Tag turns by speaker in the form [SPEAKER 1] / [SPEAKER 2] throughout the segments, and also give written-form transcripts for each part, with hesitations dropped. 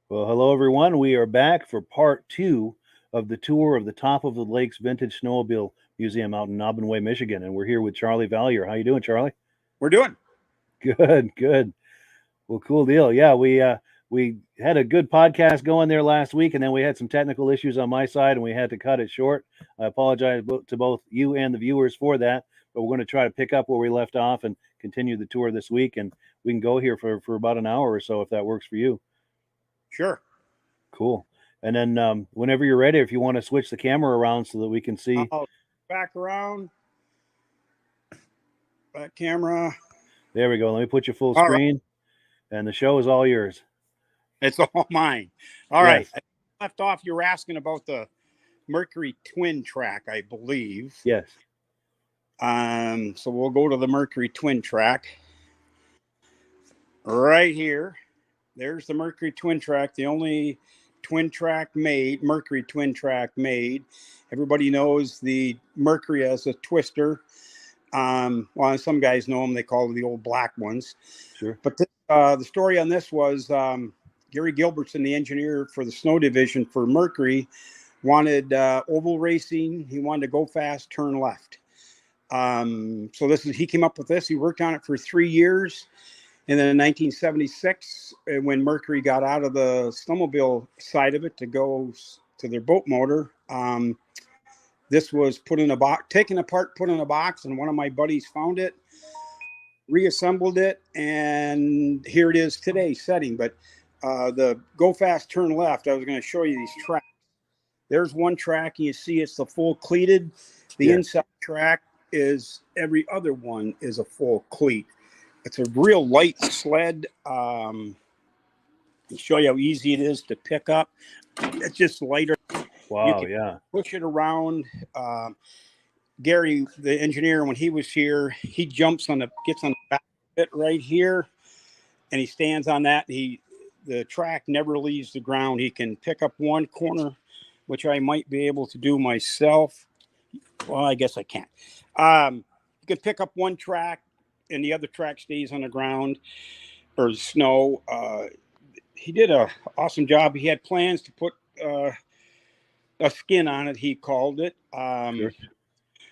[SPEAKER 1] Well, hello everyone. We are back for part two of the tour of the Top of the Lakes Vintage Snowmobile Museum out in Naubinway, Michigan, and we're here with Charlie Valier. How you doing, Charlie?
[SPEAKER 2] We're doing.
[SPEAKER 1] Good, good. Well, cool deal. Yeah, we had a good podcast going there last week, and then we had some technical issues on my side, and we had to cut it short. I apologize to both you and the viewers for that, but we're going to try to pick up where we left off and continue the tour this week, and we can go here for about an hour or so if that works for you.
[SPEAKER 2] Sure.
[SPEAKER 1] Cool. And then whenever you're ready, if you want to switch the camera around so that we can see.
[SPEAKER 2] I'll back around. Back camera.
[SPEAKER 1] There we go. Let me put you full
[SPEAKER 2] All
[SPEAKER 1] screen. Right. And the show is all yours.
[SPEAKER 2] It's all mine. All right.
[SPEAKER 1] Yes.
[SPEAKER 2] I left off. You were asking about the Mercury Twin Track, I believe.
[SPEAKER 1] Yes.
[SPEAKER 2] So we'll go to the Mercury Twin Track. Right here. There's the Mercury Twin Track, the only twin track made, Mercury Twin Track made. Everybody knows the Mercury as a twister. Well, some guys know them. They call them the old black ones.
[SPEAKER 1] Sure.
[SPEAKER 2] But the story on this was Gary Gilbertson, the engineer for the snow division for Mercury, wanted oval racing. He wanted to go fast, turn left. So he came up with this. He worked on it for 3 years. And then in 1976, when Mercury got out of the snowmobile side of it to go to their boat motor, this was put in a box, taken apart, put in a box, and one of my buddies found it, reassembled it, and here it is today, setting. But the go fast, turn left, I was going to show you these tracks. There's one track, and you see it's the full cleated. The inside track is every other one is a full cleat. It's a real light sled. I'll show you how easy it is to pick up. It's just lighter.
[SPEAKER 1] Wow, yeah.
[SPEAKER 2] Push it around. Gary, the engineer, when he was here, he gets on the back of it right here, and he stands on that. The track never leaves the ground. He can pick up one corner, which I might be able to do myself. Well, I guess I can't. You can pick up one track, and the other track stays on the ground or snow. He did an awesome job. He had plans to put a skin on it, he called it.
[SPEAKER 1] Sure.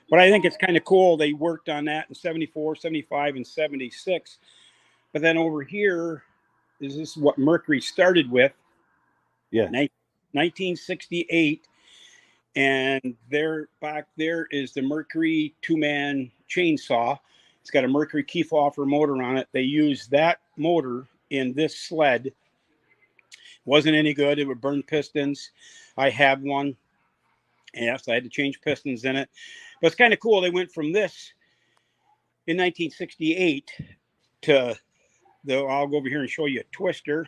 [SPEAKER 2] But I think it's kind of cool. They worked on that in 74, 75, and 76. But then over here, this is what Mercury started with.
[SPEAKER 1] Yeah.
[SPEAKER 2] 1968. And back there is the Mercury two-man chainsaw. It's got a Mercury Kiefhofer motor on it. They used that motor in this sled. Wasn't any good. It would burn pistons. I have one. Yes, I had to change pistons in it. But it's kind of cool. They went from this in 1968 to I'll go over here and show you a twister.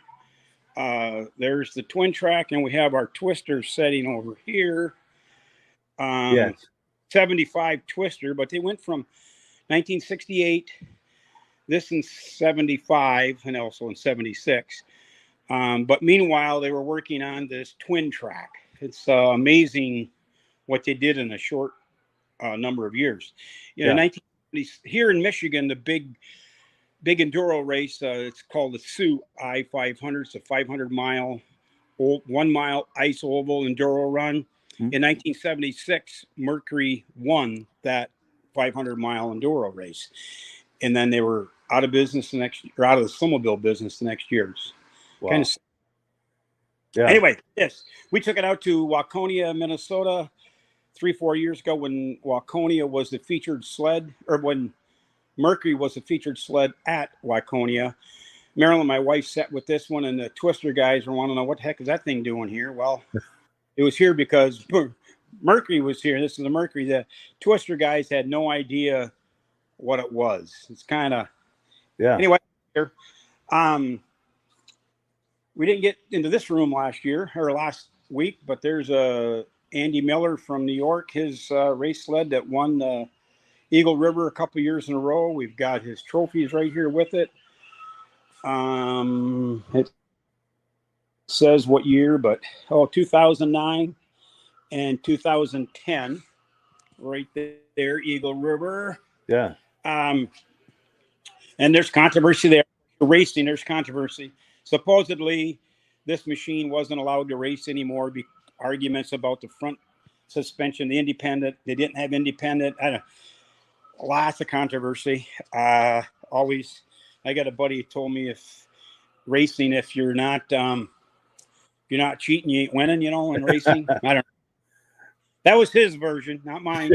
[SPEAKER 2] There's the twin track, and we have our twister setting over here.
[SPEAKER 1] Yes.
[SPEAKER 2] 75 twister, but they went from 1968, this in 75, and also in 76. But meanwhile, they were working on this twin track. It's amazing what they did in a short number of years. You know, 1970s, here in Michigan, the big enduro race, it's called the Sioux I-500. It's a 500-mile, 1-mile ice oval enduro run. Mm-hmm. In 1976, Mercury won that 500-mile enduro race, and then they were out of business the next, or out of the snowmobile business the next years.
[SPEAKER 1] Wow.
[SPEAKER 2] Kind of. Yeah. Anyway, we took it out to Waconia, Minnesota, 3-4 years ago when Waconia was the featured sled, or when Mercury was the featured sled at Waconia. Marilyn, my wife, sat with this one, and the twister guys were wanting to know what the heck is that thing doing here. Well, it was here because Mercury was here. This is the Mercury. The twister guys had no idea what it was. It's kind of, Anyway, here, we didn't get into this room last week, but there's Andy Miller from New York, his race sled that won the Eagle River a couple years in a row. We've got his trophies right here with it. It says what year, but 2009 and 2010, right there, Eagle River.
[SPEAKER 1] Yeah.
[SPEAKER 2] And there's controversy there. Racing, there's controversy. Supposedly, this machine wasn't allowed to race anymore. Arguments about the front suspension, the independent. They didn't have independent. Lots of controversy. Always, I got a buddy who told me if you're not cheating, you ain't winning. You know, in racing. I don't. That was his version, not mine.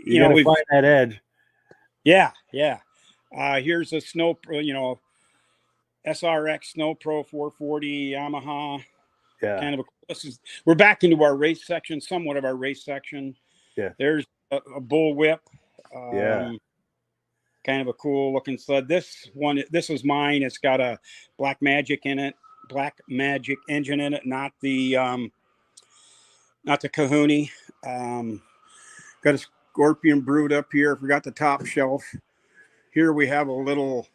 [SPEAKER 1] You got to find that edge.
[SPEAKER 2] Yeah. Here's a SRX Snow Pro 440 Yamaha.
[SPEAKER 1] Yeah.
[SPEAKER 2] We're back into our race section, somewhat of our race section.
[SPEAKER 1] Yeah.
[SPEAKER 2] There's a bull whip.
[SPEAKER 1] Yeah.
[SPEAKER 2] Kind of a cool looking sled. This was mine. It's got a Black Magic engine in it, not the Kahuni. Got a Scorpion Brute up here. Forgot the top shelf. Here we have a little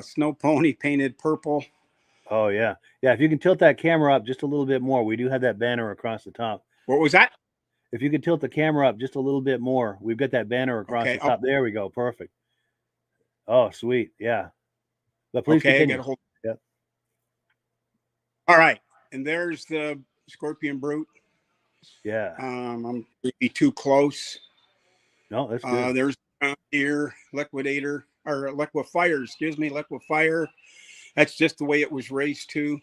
[SPEAKER 2] Snow Pony painted purple.
[SPEAKER 1] Oh yeah. If you can tilt that camera up just a little bit more, we do have that banner across the top.
[SPEAKER 2] What was that?
[SPEAKER 1] If you could tilt the camera up just a little bit more, we've got that banner across the top. There we go. Perfect. Oh, sweet. Yeah. But please continue.
[SPEAKER 2] Yep. All right. And there's the Scorpion Brute.
[SPEAKER 1] Yeah.
[SPEAKER 2] I'm maybe too close.
[SPEAKER 1] No, that's good.
[SPEAKER 2] There's here Liquidator or Liquifire. Excuse me, Liquifire. That's just the way it was raced too.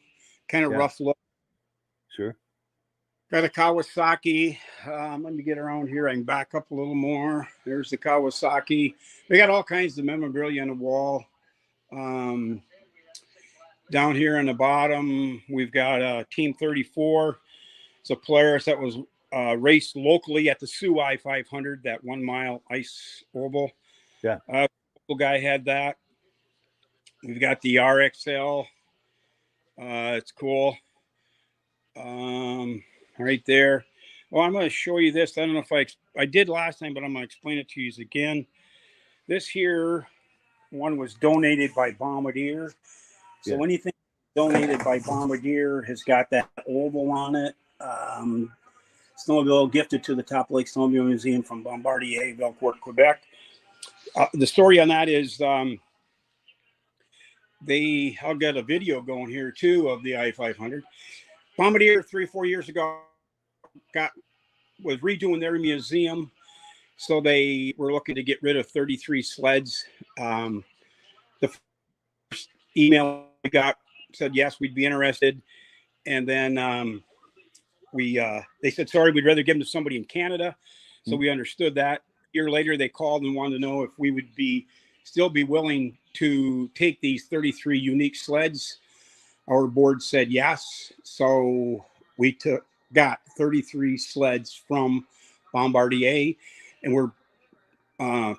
[SPEAKER 2] Kind of rough look.
[SPEAKER 1] Sure.
[SPEAKER 2] Got a Kawasaki. Let me get around here. I can back up a little more. There's the Kawasaki. We got all kinds of memorabilia on the wall. Down here on the bottom, we've got Team 34. It's a Polaris that was raced locally at the Sioux I-500, that 1 mile ice oval.
[SPEAKER 1] Yeah.
[SPEAKER 2] Local guy had that. We've got the RXL. It's cool. Right there. Well, I'm going to show you this. I don't know if I did last time, but I'm going to explain it to you again. This here one was donated by Bombardier. So anything donated by Bombardier has got that oval on it. Snowmobile gifted to the top Lake Snowmobile Museum from Bombardier, Belcourt, Quebec. The story on that is I'll get a video going here too of the I-500. Bombardier 3 or 4 years ago was redoing their museum, so they were looking to get rid of 33 sleds. The first email we got said yes, we'd be interested, and then they said sorry, we'd rather give them to somebody in Canada. So we understood that. A year later, they called and wanted to know if we would still be willing to take these 33 unique sleds. Our board said yes, so we got 33 sleds from Bombardier, and we're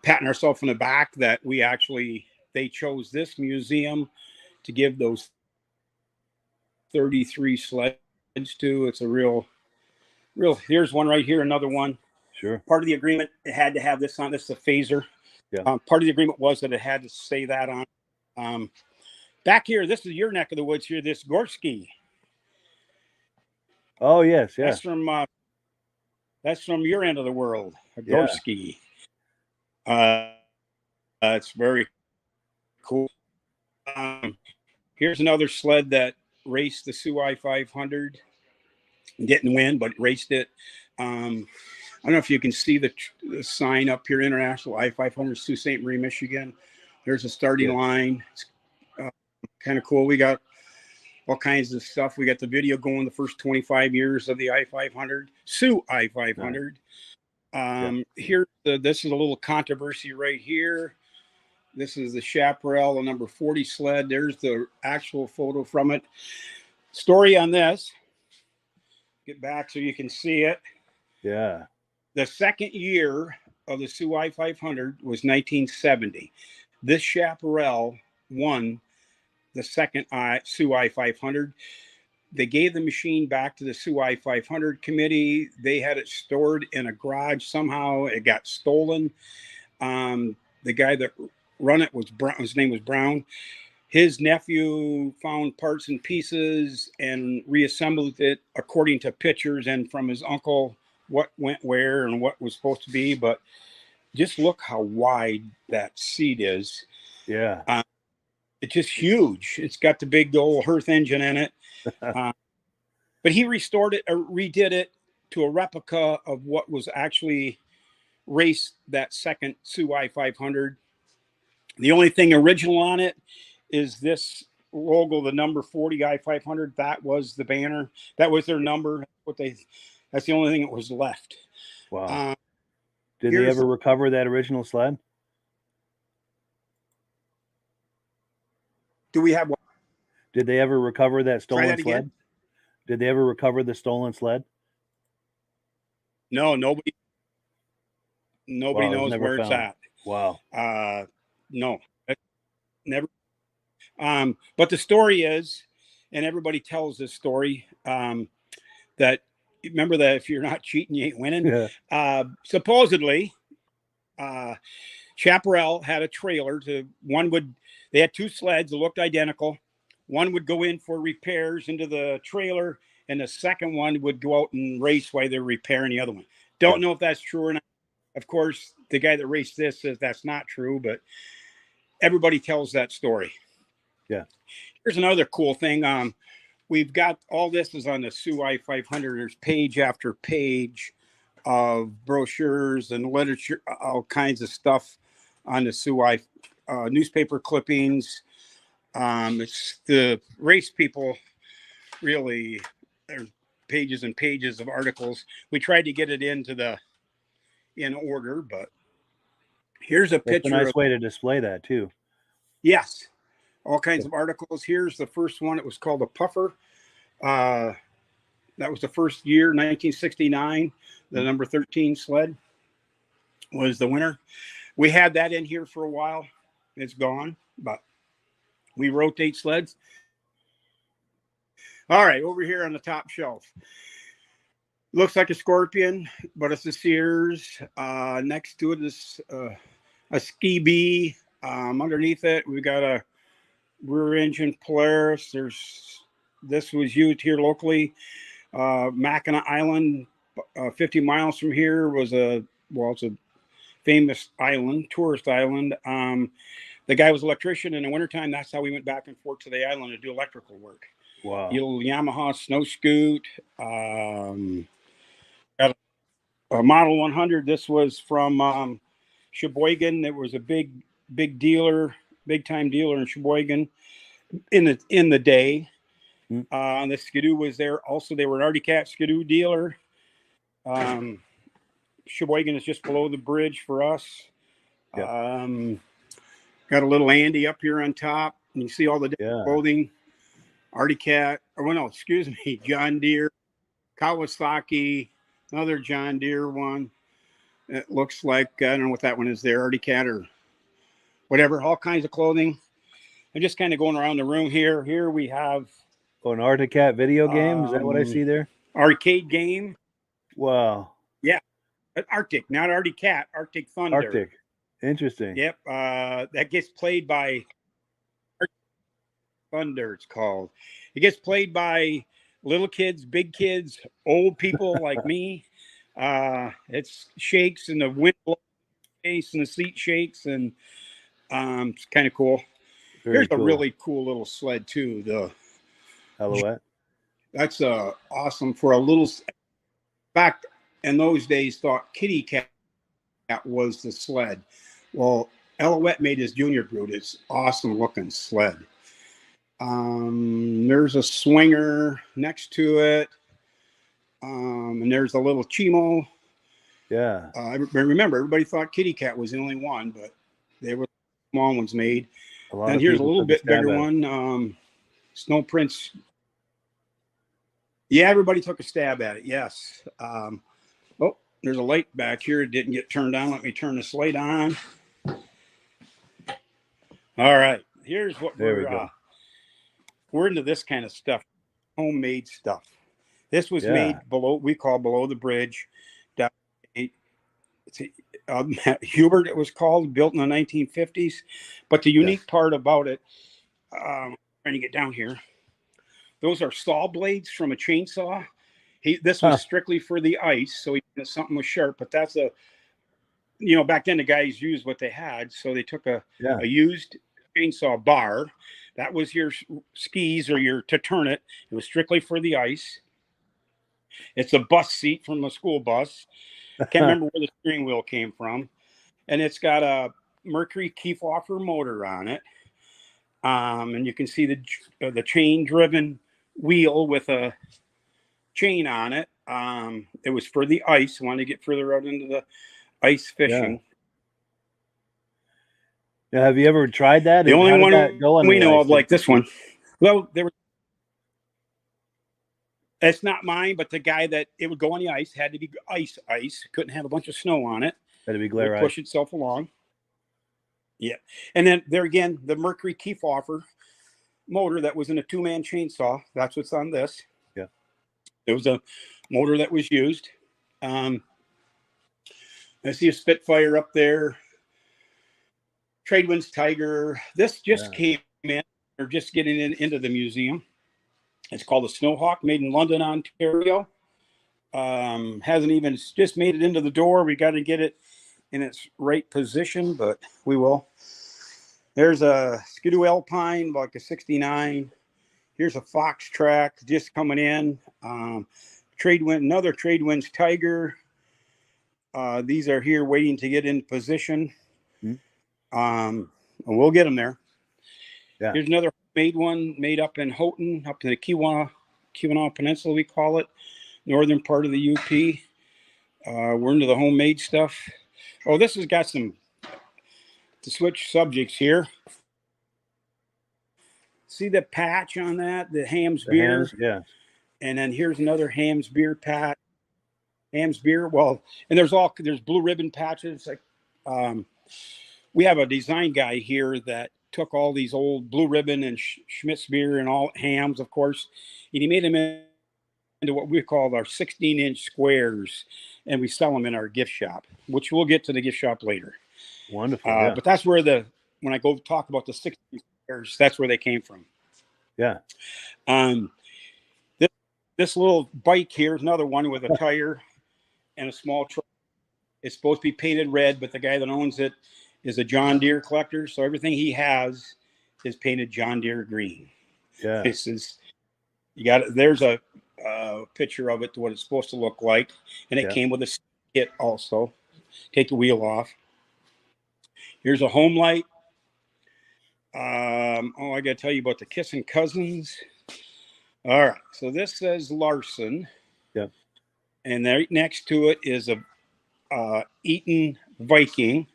[SPEAKER 2] patting ourselves on the back that they chose this museum to give those 33 sleds to. It's a real. Here's one right here, another one.
[SPEAKER 1] Sure.
[SPEAKER 2] Part of the agreement, it had to have this on. This is a phaser.
[SPEAKER 1] Yeah.
[SPEAKER 2] Part of the agreement was that it had to say that on. Back here, this is your neck of the woods here, this Gorski.
[SPEAKER 1] Oh, yes, yeah.
[SPEAKER 2] That's from your end of the world, a Gorski. It's very cool. Here's another sled that raced the Sioux I-500. Didn't win, but raced it. I don't know if you can see the sign up here, International I-500, Sault Ste. Marie, Michigan. There's a starting line. It's kind of cool. We got all kinds of stuff. We got the video going the first 25 years of the I-500, Sioux I-500. Here, this is a little controversy right here. This is the Chaparral, the number 40 sled. There's the actual photo from it. Story on this. Get back so you can see it.
[SPEAKER 1] Yeah. The
[SPEAKER 2] second year of the Sioux I-500 was 1970. This Chaparral won the second Sioux I-500. They gave the machine back to the Sioux I-500 committee. They had it stored in a garage. Somehow it got stolen. The guy that run it was Brown. His name was Brown. His nephew found parts and pieces and reassembled it according to pictures and from his uncle, what went where and what was supposed to be. But just look how wide that seat is.
[SPEAKER 1] Yeah.
[SPEAKER 2] It's just huge. It's got the big old Hearth engine in it. But he restored it or redid it to a replica of what was actually raced that second Sioux I-500. The only thing original on it is this logo, the number 40 I-500. That was the banner. That was their number. That's the only thing that was left.
[SPEAKER 1] Wow. Did they ever recover that original sled?
[SPEAKER 2] Do we have one?
[SPEAKER 1] Did they ever recover that stolen sled?
[SPEAKER 2] Again?
[SPEAKER 1] Did they ever recover the stolen sled?
[SPEAKER 2] No, nobody knows where it's at.
[SPEAKER 1] Wow.
[SPEAKER 2] No, never. But the story is, and everybody tells this story, that remember that if you're not cheating, you ain't winning. Yeah. Supposedly, Chaparral had a trailer they had two sleds that looked identical. One would go in for repairs into the trailer, and the second one would go out and race while they're repairing the other one. Don't know if that's true or not. Of course, the guy that raced this says that's not true, but everybody tells that story.
[SPEAKER 1] Yeah.
[SPEAKER 2] Here's another cool thing. We've got all this is on the Sioux I-500. There's page after page of brochures and literature, all kinds of stuff on the Sioux newspaper clippings. It's the race people really. There's pages and pages of articles. We tried to get it in order, but here's a picture.
[SPEAKER 1] That's a nice way to display that too.
[SPEAKER 2] Yes, all kinds of articles. Here's the first one. It was called a puffer. That was the first year, 1969. The number 13 sled was the winner. We had that in here for a while. It's gone, but we rotate sleds. All right, over here on the top shelf. Looks like a Scorpion, but it's a Sears. Next to it is a Ski Bee. Underneath it, we got a rear engine Polaris. This was used here locally. Mackinac Island, 50 miles from here, it's a famous island, tourist island. The guy was an electrician in the wintertime. That's how we went back and forth to the island to do electrical work.
[SPEAKER 1] Wow.
[SPEAKER 2] The old Yamaha snow scoot. Got a Model 100. This was from Sheboygan. There was a big dealer, big time dealer in Sheboygan in the day. The Skidoo was there. Also, they were an Arctic Cat Skidoo dealer. Sheboygan is just below the bridge for us. Yep. Got a little Andy up here on top. And you see all the clothing. Arctic Cat. John Deere, Kawasaki, another John Deere one. It looks like, I don't know what that one is there, Arctic Cat or whatever. All kinds of clothing. I'm just kind of going around the room here. Here we have
[SPEAKER 1] an Arctic Cat video game. Is that what I see there?
[SPEAKER 2] Arcade game.
[SPEAKER 1] Wow.
[SPEAKER 2] Yeah. Arctic, not Arctic Cat, Arctic Thunder.
[SPEAKER 1] Arctic. Interesting.
[SPEAKER 2] Yep. That gets played by Arctic Thunder, it's called. It gets played by little kids, big kids, old people like me. It shakes and the wind blows in the face and the seat shakes, and it's kind of cool. Here's a really cool little sled too. The
[SPEAKER 1] Alouette.
[SPEAKER 2] That's awesome for a little. Back in those days, thought Kitty Cat was the sled. Well, Alouette made his junior brood. It's awesome looking sled. There's a swinger next to it. And there's a little Chimo.
[SPEAKER 1] Yeah.
[SPEAKER 2] Remember, everybody thought Kitty Cat was the only one, but they were small ones made. And here's a little bit bigger one. Snow Prince. Yeah, everybody took a stab at it. Yes. Oh, there's a light back here. It didn't get turned on. Let me turn this light on. All right. Here's what we're into this kind of stuff. Homemade stuff. This was made below the bridge. Hubert, it was called, built in the 1950s. But the unique part about it, trying to get down here, those are saw blades from a chainsaw. This was strictly for the ice, so he wanted something was sharp. But that's back then the guys used what they had, so they took a used chainsaw bar. That was your skis or your to turn it. It was strictly for the ice. It's a bus seat from a school bus. Can't remember where the steering wheel came from. And it's got a Mercury Kefauver motor on it. And you can see the chain driven wheel with a chain on it. It was for the ice. I wanted to get further out into the ice fishing.
[SPEAKER 1] Yeah. Have you ever tried that?
[SPEAKER 2] The only
[SPEAKER 1] How did
[SPEAKER 2] one
[SPEAKER 1] that go on
[SPEAKER 2] we
[SPEAKER 1] the
[SPEAKER 2] know
[SPEAKER 1] ice?
[SPEAKER 2] of like this one. Well, it's not mine, but the guy that it would go on the ice had to be ice. Couldn't have a bunch of snow on it.
[SPEAKER 1] Had to be
[SPEAKER 2] It
[SPEAKER 1] glare
[SPEAKER 2] would
[SPEAKER 1] ice.
[SPEAKER 2] push itself along. Yeah. And then there again, the Mercury Kefauver motor that was in a 2-man chainsaw. That's what's on this.
[SPEAKER 1] Yeah.
[SPEAKER 2] It was a motor that was used. I see a Spitfire up there. Tradewinds Tiger. This just came in. They're just getting into the museum. It's called a Snowhawk, made in London, Ontario. Hasn't even just made it into the door. We got to get it in its right position, but we will. There's a Skidoo Alpine, like a 69. Here's a Fox Track just coming in. Another Tradewinds Tiger. These are here waiting to get in position. And we'll get them there.
[SPEAKER 1] Yeah.
[SPEAKER 2] Here's another made one made up in Houghton, up in the Keweenaw Peninsula, we call it, northern part of the UP. We're into the homemade stuff. Oh, this has got some, to switch subjects here. See the patch on that, the Ham's beer?
[SPEAKER 1] Yeah.
[SPEAKER 2] And then here's another Ham's beer patch. Ham's beer. Well, and there's blue ribbon patches. Like, we have a design guy here that took all these old blue ribbon and Schmidt's beer and all Hams, of course, and he made them into what we call our 16-inch squares, and we sell them in our gift shop, which we'll get to the gift shop later.
[SPEAKER 1] Wonderful. Yeah.
[SPEAKER 2] But that's where when I go talk about the 16 squares, that's where they came from.
[SPEAKER 1] Yeah.
[SPEAKER 2] This little bike here is another one with a tire and a small truck. It's supposed to be painted red, but the guy that owns it is a John Deere collector, so everything he has is painted John Deere green.
[SPEAKER 1] Yeah.
[SPEAKER 2] This is, you got it. There's a picture of it, what it's supposed to look like, and it came with a kit also. Take the wheel off. Here's a home light. I got to tell you about the Kissing Cousins. All right, so this says Larson.
[SPEAKER 1] Yeah.
[SPEAKER 2] And right next to it is a Eaton Viking.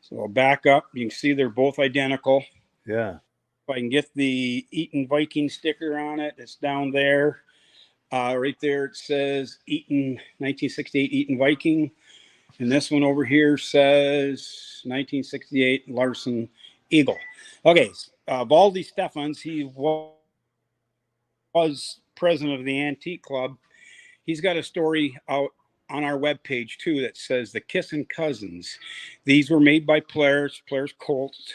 [SPEAKER 2] So I'll back up. You can see they're both identical.
[SPEAKER 1] Yeah.
[SPEAKER 2] If I can get the Eaton Viking sticker on it, it's down there. Right there it says Eaton 1968 Eaton Viking. And this one over here says 1968 Larson Eagle. Okay, Valdi Steffens, he was president of the Antique Club. He's got a story out on our webpage too that says the Kissin' Cousins. These were made by Polaris Colts.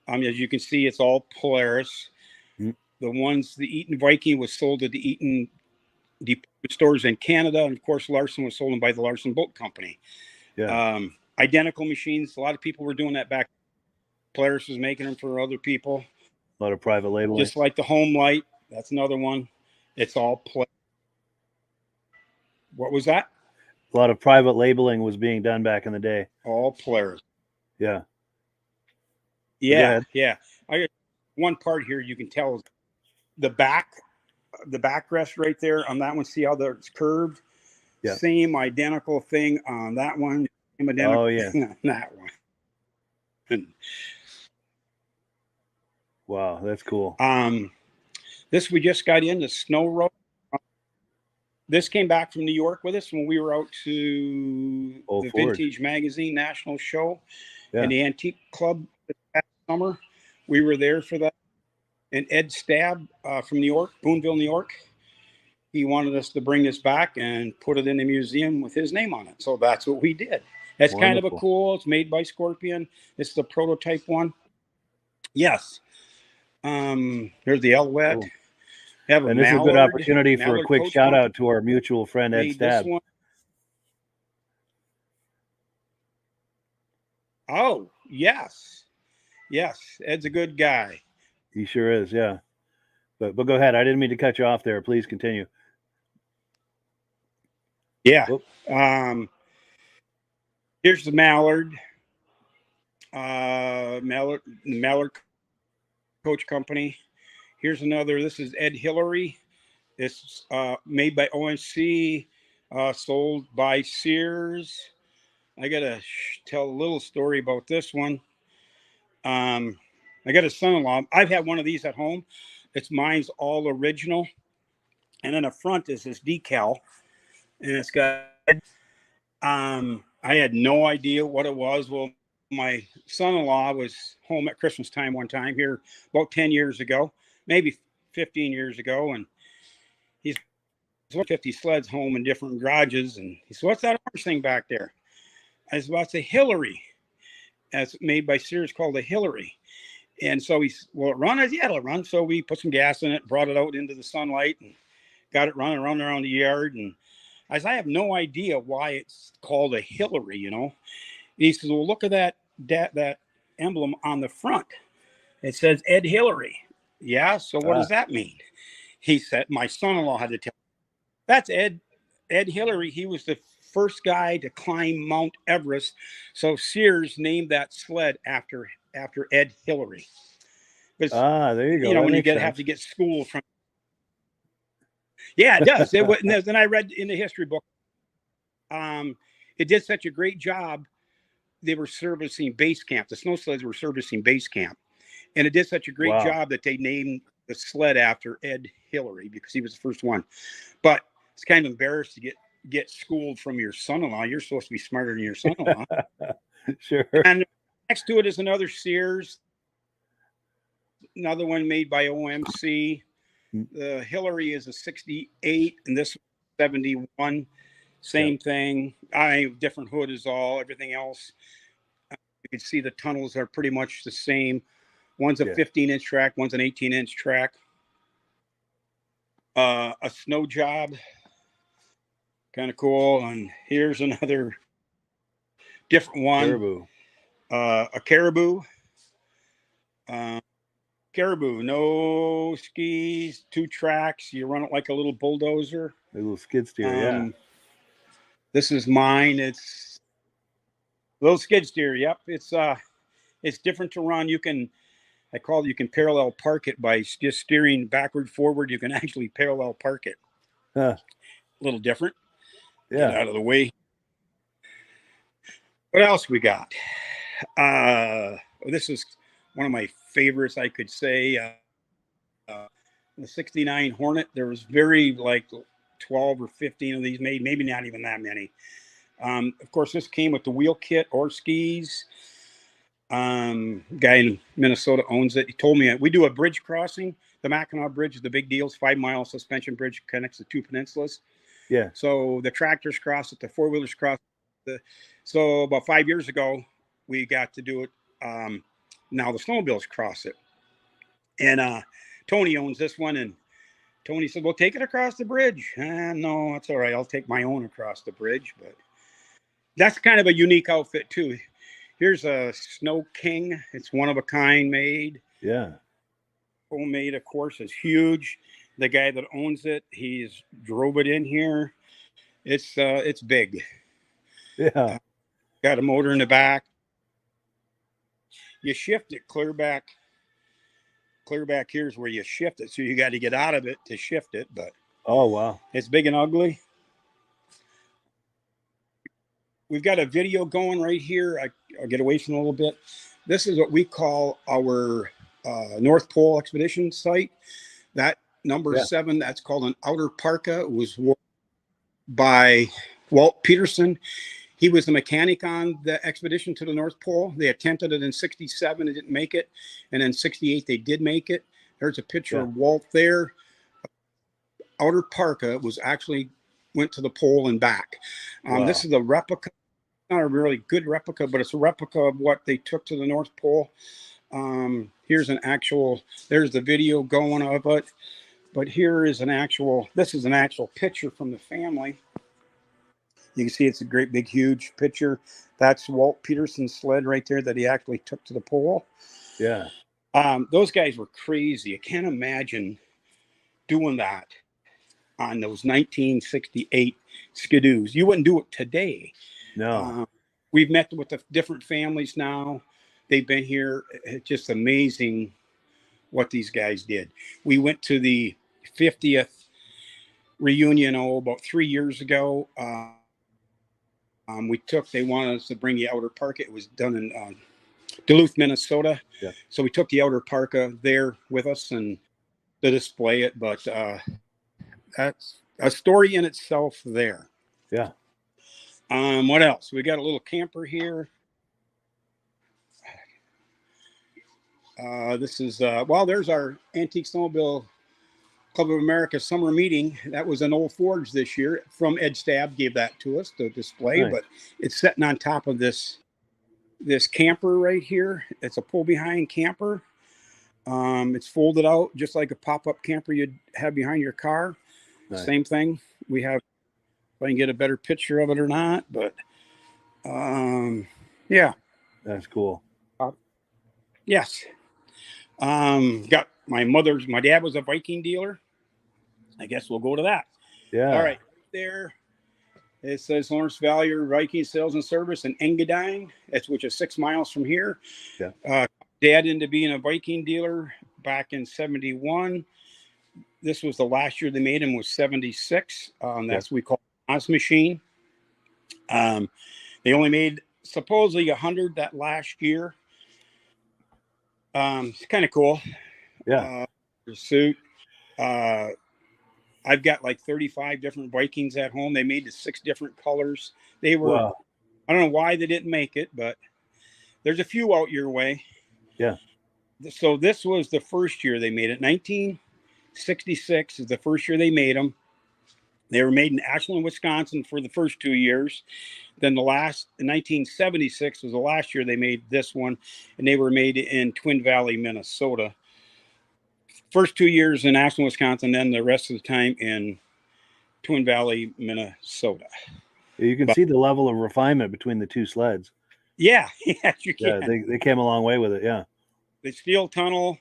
[SPEAKER 2] As you can see, it's all Polaris. The ones, the Eaton Viking was sold at the Eaton department stores in Canada, and of course Larson was sold by the Larson Boat Company.
[SPEAKER 1] Yeah.
[SPEAKER 2] Identical machines. A lot of people were doing that back. Polaris was making them for other people.
[SPEAKER 1] A lot of private labeling.
[SPEAKER 2] Just like the home light. That's another one. It's all Polaris. What was that?
[SPEAKER 1] A lot of private labeling was being done back in the day.
[SPEAKER 2] All Polaris.
[SPEAKER 1] Yeah.
[SPEAKER 2] Yeah. I got one part here you can tell is the backrest right there on that one. See how it's curved? Yeah. Same identical thing on that one. Same identical thing on that one. And,
[SPEAKER 1] wow, that's cool.
[SPEAKER 2] This we just got in the Snow Road. This came back from New York with us when we were out to the Vintage Magazine National Show and the Antique Club this past summer. We were there for that. And Ed Stab from New York, Boonville, New York, he wanted us to bring this back and put it in the museum with his name on it. So that's what we did. That's kind of a cool. It's made by Scorpion. This is the prototype one. Yes. There's the Elwet.
[SPEAKER 1] Cool. And this is a good opportunity for a quick shout out to our mutual friend Ed Stab.
[SPEAKER 2] Oh, yes. Yes, Ed's a good guy.
[SPEAKER 1] He sure is. Yeah. But go ahead. I didn't mean to cut you off there. Please continue.
[SPEAKER 2] Yeah.
[SPEAKER 1] Whoop.
[SPEAKER 2] Here's the Mallard. Mallard Coach Company. Here's another. This is Ed Hillary. It's made by ONC, sold by Sears. I got to tell a little story about this one. I got a son-in-law. I've had one of these at home. Mine's all original. And then the front is this decal. And it's got, I had no idea what it was. Well, my son-in-law was home at Christmas time one time here about 10 years ago, maybe 15 years ago. And he's 50 sleds home in different garages. And he said, "What's that orange thing back there?" I said, "Well, it's a Hillary. It's made by Sears, called a Hillary." And so he's, "Will it run?" I said, "Yeah, it'll run." So we put some gas in it, brought it out into the sunlight, and got it running around the yard. And I said, "I have no idea why it's called a Hillary, you know." And he says, "Well, look at that emblem on the front. It says Ed Hillary." "Yeah, so what does that mean?" He said, my son-in-law had to tell me, "That's Ed Hillary. He was the first guy to climb Mount Everest. So Sears named that sled after Ed Hillary."
[SPEAKER 1] There you go.
[SPEAKER 2] You know,
[SPEAKER 1] that
[SPEAKER 2] when you have to get school from. Yeah, it does. Then I read in the history book. It did such a great job. They were servicing base camp. The snow sleds were servicing base camp, and it did such a great job that they named the sled after Ed Hillary because he was the first one. But it's kind of embarrassed to get schooled from your son-in-law. You're supposed to be smarter than your son-in-law.
[SPEAKER 1] Sure.
[SPEAKER 2] And next to it is another Sears, another one made by OMC. The Hillary is a 68, and this 71. Same thing. Different hood is all. Everything else, you can see the tunnels are pretty much the same. One's a 15-inch track. One's an 18-inch track. A snow job. Kind of cool. And here's another different one.
[SPEAKER 1] Caribou.
[SPEAKER 2] A Caribou. Caribou, no skis, 2 tracks. You run it like a little bulldozer.
[SPEAKER 1] A little skid steer,
[SPEAKER 2] This is mine. It's a little skid steer. Yep. It's different to run. You can parallel park it by just steering backward, forward. You can actually parallel park it. A little different.
[SPEAKER 1] Yeah.
[SPEAKER 2] Get out of the way. What else we got? This is one of my favorites, I could say. The 69 Hornet. There was like 12 or 15 of these made, maybe not even that many. Of course, this came with the wheel kit or skis. Guy in Minnesota owns it. He told me we do a bridge crossing. The Mackinac Bridge is the big deal. It's 5-mile suspension bridge, connects the 2 peninsulas.
[SPEAKER 1] Yeah.
[SPEAKER 2] So the tractors cross it, the 4-wheelers cross it. So about 5 years ago, we got to do it. Now the snowmobiles cross it. And Tony owns this one, and Tony said, "Well, take it across the bridge." No, that's all right. I'll take my own across the bridge. But that's kind of a unique outfit, too. Here's a Snow King. It's one of a kind made.
[SPEAKER 1] Yeah.
[SPEAKER 2] Homemade, of course, is huge. The guy that owns it, he's drove it in here. It's big.
[SPEAKER 1] Yeah.
[SPEAKER 2] Got a motor in the back. You shift it clear back. Clear back here is where you shift it. So you got to get out of it to shift it. But
[SPEAKER 1] oh, wow.
[SPEAKER 2] It's big and ugly. We've got a video going right here. I'll get away from it a little bit. This is what we call our North Pole expedition site. That number 7, that's called an outer parka. It was worn by Walt Peterson. He was the mechanic on the expedition to the North Pole. They attempted it in 67 and didn't make it. And in 68, they did make it. There's a picture of Walt there. Outer parka went to the pole and back. This is a replica. Not a really good replica, but it's a replica of what they took to the North Pole. There's the video going of it. But this is an actual picture from the family. You can see it's a great big huge picture. That's Walt Peterson's sled right there that he actually took to the pole.
[SPEAKER 1] Yeah.
[SPEAKER 2] Those guys were crazy. I can't imagine doing that on those 1968 Skidoos. You wouldn't do it today.
[SPEAKER 1] No.
[SPEAKER 2] We've met with the different families now. They've been here. It's just amazing what these guys did. We went to the 50th reunion about 3 years ago. They wanted us to bring the outer parka. It was done in Duluth, Minnesota.
[SPEAKER 1] Yeah.
[SPEAKER 2] So we took the outer parka there with us and to display it. But that's a story in itself there.
[SPEAKER 1] Yeah.
[SPEAKER 2] What else? We got a little camper here. This is, there's our Antique Snowmobile Club of America summer meeting. That was an old Forge this year from Ed Stab, gave that to us to display,
[SPEAKER 1] Nice.
[SPEAKER 2] but it's sitting on top of this camper right here. It's a pull behind camper. It's folded out just like a pop-up camper you'd have behind your car. Nice. Same thing. We have, if I can get a better picture of it or not, but yeah.
[SPEAKER 1] That's cool.
[SPEAKER 2] Yes. Got my dad was a Viking dealer. I guess we'll go to that.
[SPEAKER 1] Yeah.
[SPEAKER 2] All right. There it says Lawrence Valley Viking Sales and Service in Engadine, which is 6 miles from here.
[SPEAKER 1] Yeah.
[SPEAKER 2] Dad into being a Viking dealer back in 71. This was the last year they made him, was 76. That's what we call Oz machine. They only made supposedly 100 that last year. It's kind of cool.
[SPEAKER 1] Yeah.
[SPEAKER 2] Suit. I've got like 35 different Vikings at home. They made the 6 different colors. They were, wow. I don't know why they didn't make it, but there's a few out your way.
[SPEAKER 1] Yeah.
[SPEAKER 2] So this was the first year they made it. 1966 is the first year they made them. They were made in Ashland, Wisconsin for the first 2 years. Then in 1976 was the last year they made this one, and they were made in Twin Valley, Minnesota. First 2 years in Ashland, Wisconsin, then the rest of the time in Twin Valley, Minnesota.
[SPEAKER 1] You can see the level of refinement between the two sleds.
[SPEAKER 2] Yeah, yes, you can.
[SPEAKER 1] Yeah, they came a long way with it, yeah.
[SPEAKER 2] The steel tunnel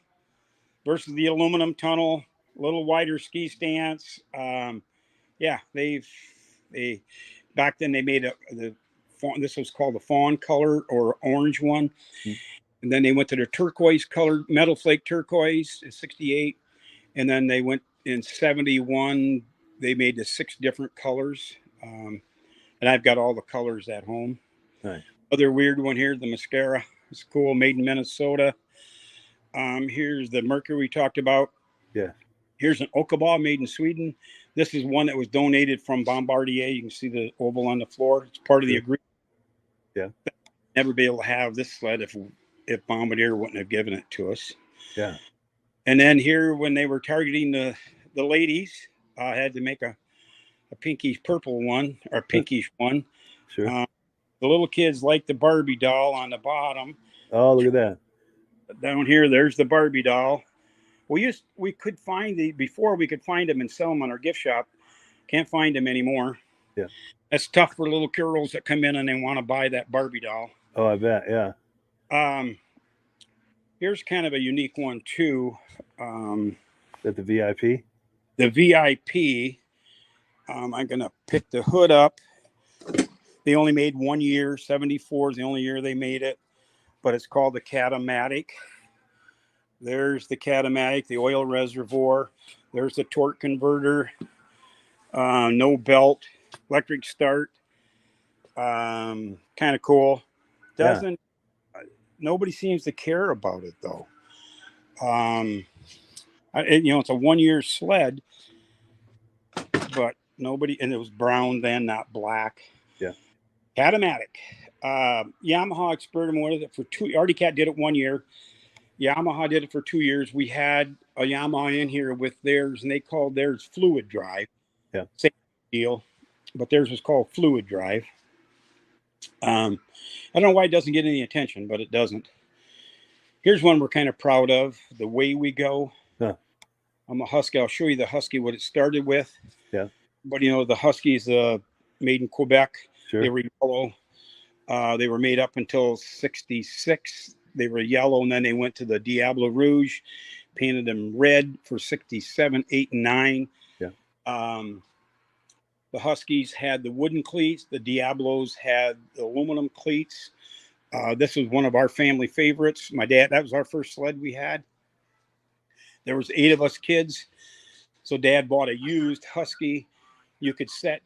[SPEAKER 2] versus the aluminum tunnel, a little wider ski stance. Yeah, they back then they made this was called the fawn color or orange one. Mm-hmm. And then they went to the turquoise colored metal flake turquoise in 68. And then they went in 71. They made the 6 different colors. And I've got all the colors at home.
[SPEAKER 1] Nice.
[SPEAKER 2] Other weird one here, the mascara. It's cool, made in Minnesota. Here's the Mercury we talked about.
[SPEAKER 1] Yeah.
[SPEAKER 2] Here's an Okaba made in Sweden. This is one that was donated from Bombardier. You can see the oval on the floor. It's part of the agreement.
[SPEAKER 1] Yeah.
[SPEAKER 2] Never be able to have this sled if Bombardier wouldn't have given it to us.
[SPEAKER 1] Yeah.
[SPEAKER 2] And then here, when they were targeting the ladies, I had to make a pinkish purple one or pinkish one.
[SPEAKER 1] Sure.
[SPEAKER 2] The little kids like the Barbie doll on the bottom.
[SPEAKER 1] Oh, look at that.
[SPEAKER 2] Down here, there's the Barbie doll. We could find before we could find them and sell them on our gift shop. Can't find them anymore.
[SPEAKER 1] Yeah.
[SPEAKER 2] That's tough for little girls that come in and they want to buy that Barbie doll.
[SPEAKER 1] Oh, I bet. Yeah.
[SPEAKER 2] Here's kind of a unique one too.
[SPEAKER 1] That the VIP?
[SPEAKER 2] The VIP. I'm going to pick the hood up. They only made 1 year. 74 is the only year they made it. But it's called the Catamatic. There's the Catamatic, the oil reservoir. There's the torque converter. No belt. Electric start. Kind of cool. Nobody seems to care about it though. It's a 1 year sled, but nobody, and it was brown then, not black.
[SPEAKER 1] Yeah.
[SPEAKER 2] Catamatic. Yamaha experimented with it for 2. Artie Cat did it 1 year. Yamaha did it for 2 years. We had a Yamaha in here with theirs, and they called theirs fluid drive.
[SPEAKER 1] Yeah.
[SPEAKER 2] Same deal, but theirs was called fluid drive. I don't know why it doesn't get any attention, but it doesn't. Here's one we're kind of proud of, the Way We Go.
[SPEAKER 1] Huh.
[SPEAKER 2] I'm a Husky. I'll show you the Husky, what it started with.
[SPEAKER 1] Yeah.
[SPEAKER 2] But, the Huskies made in Quebec.
[SPEAKER 1] Sure.
[SPEAKER 2] They were yellow. They were made up until 66. they were yellow, and then they went to the Diablo Rouge, painted them red for 67, 8, and 9.
[SPEAKER 1] Yeah.
[SPEAKER 2] The Huskies had the wooden cleats. The Diablos had the aluminum cleats. This was one of our family favorites. My dad, that was our first sled we had. There was 8 of us kids. So Dad bought a used Husky. You could set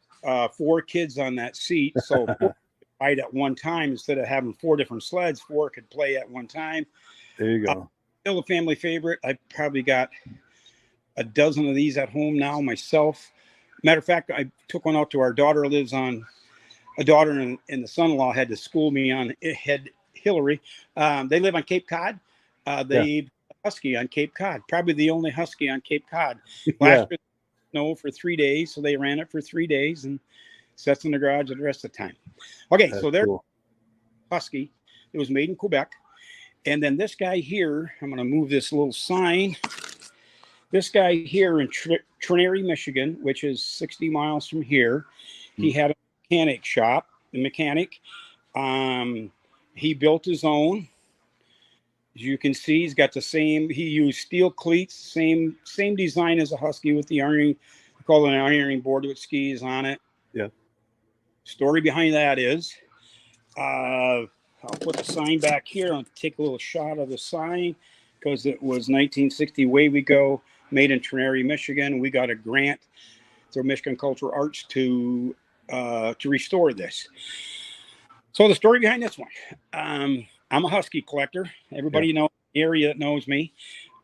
[SPEAKER 2] 4 kids on that seat. So 4 could ride at one time instead of having 4 different sleds. 4 could play at one time.
[SPEAKER 1] There you go.
[SPEAKER 2] Still a family favorite. I probably got a dozen of these at home now myself. Matter of fact, I took one out to our daughter. Lives on a daughter and the son-in-law had to school me on Hillary. They live on Cape Cod. They Husky on Cape Cod, probably the only Husky on Cape Cod. Last year, snow for 3 days, so they ran it for 3 days and sets in the garage the rest of the time. Okay, so there's cool. Husky. It was made in Quebec. And then this guy here, I'm going to move this little sign. This guy here in Trinary, Michigan, which is 60 miles from here, he had a mechanic shop, the mechanic. He built his own. As you can see, he's got the same, he used steel cleats, same design as a Husky with the ironing, we call it an ironing board with skis on it.
[SPEAKER 1] Yeah.
[SPEAKER 2] Story behind that is, I'll put the sign back here. I'll take a little shot of the sign because it was 1960, away we go, made in Trinary, Michigan. We got a grant through Michigan Cultural Arts to restore this. So the story behind this one, I'm a Husky collector. Everybody knows the area that knows me.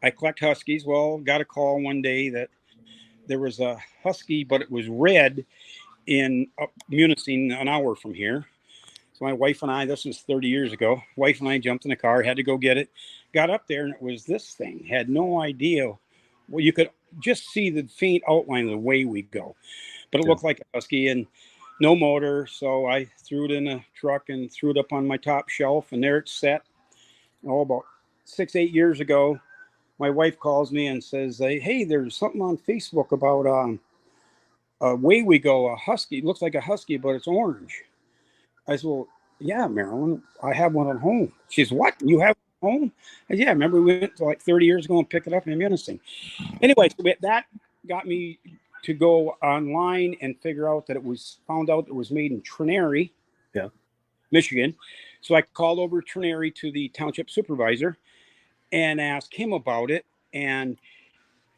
[SPEAKER 2] I collect Huskies. Well, got a call one day that there was a Husky, but it was red in Munising, an hour from here. So my wife and I, this was 30 years ago, wife and I jumped in the car, had to go get it, got up there, and it was this thing. Had no idea. Well, you could just see the faint outline of the way we go, but it looked like a Husky and no motor. So I threw it in a truck and threw it up on my top shelf, and there it's set. About 6-8 years ago, my wife calls me and says, hey, there's something on Facebook about away we go, a Husky. It looks like a Husky, but it's orange. I said, well, yeah, Marilyn, I have one at home. She says, what? You have one at home? I said, yeah, remember we went to like 30 years ago and picked it up in Munising. Anyway, so that got me to go online and found out it was made in Trinary, Michigan. So I called over Trinary to the township supervisor and asked him about it. And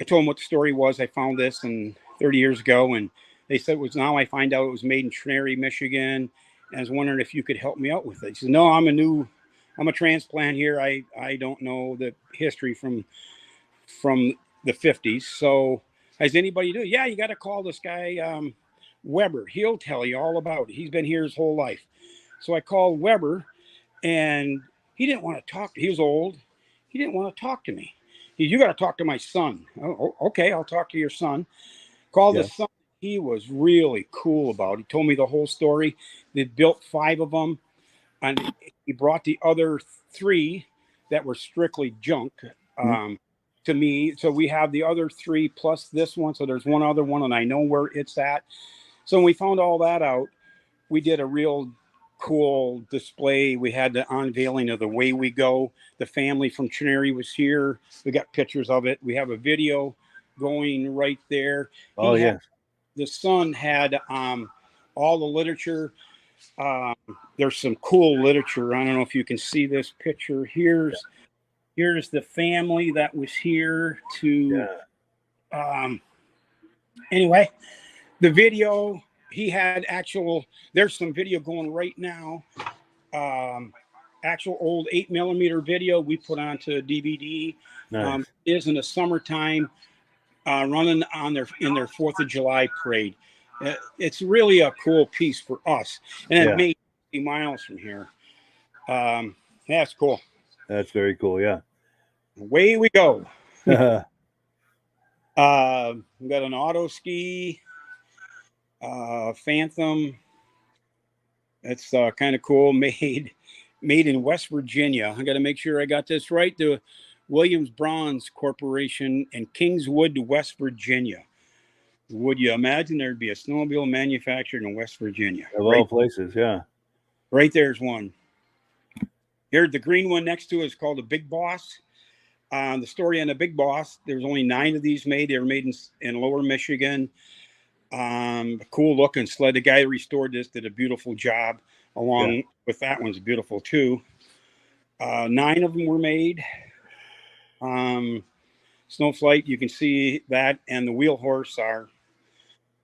[SPEAKER 2] I told him what the story was. I found this 30 years ago, and they said now I find out it was made in Trinary, Michigan. And I was wondering if you could help me out with it. He said, no, I'm a transplant here. I don't know the history from the 50s. So has anybody do it? Yeah, you got to call this guy, Weber. He'll tell you all about it. He's been here his whole life. So I called Weber, and he didn't want to talk. He was old. He didn't want to talk to me. You got to talk to my son. Oh, okay, I'll talk to your son. Called his son. He was really cool about it. He told me the whole story. They built 5 of them, and he brought the other 3 that were strictly junk to me. So we have the other 3 plus this one. So there's one other one, and I know where it's at. So when we found all that out, we did a real cool display. We had the unveiling of the Way We Go. The family from Trinary was here. We got pictures of it. We have a video going right there.
[SPEAKER 1] Oh, yeah.
[SPEAKER 2] The son had all the literature. There's some cool literature. I don't know if you can see this picture. Here's the family that was here to. Anyway, the video, he had there's some video going right now. Actual old 8mm video we put onto DVD.
[SPEAKER 1] Nice.
[SPEAKER 2] Is in the summertime. Running in their 4th of July parade. It's really a cool piece for us. And it made 50 miles from here. That's cool.
[SPEAKER 1] That's very cool, yeah.
[SPEAKER 2] Away we go. We got an auto ski, Phantom. It's kind of cool. Made in West Virginia. I got to make sure I got this right. The Williams Bronze Corporation in Kingswood, West Virginia. Would you imagine there'd be a snowmobile manufactured in West Virginia?
[SPEAKER 1] Of all places, yeah.
[SPEAKER 2] Right there's one. Here, the green one next to it is called the Big Boss. The story on the Big Boss, there's only 9 of these made. They were made in Lower Michigan. Cool looking sled. The guy who restored this did a beautiful job. Along with that one's beautiful too. 9 of them were made. Snowflight, you can see that, and the Wheel Horse are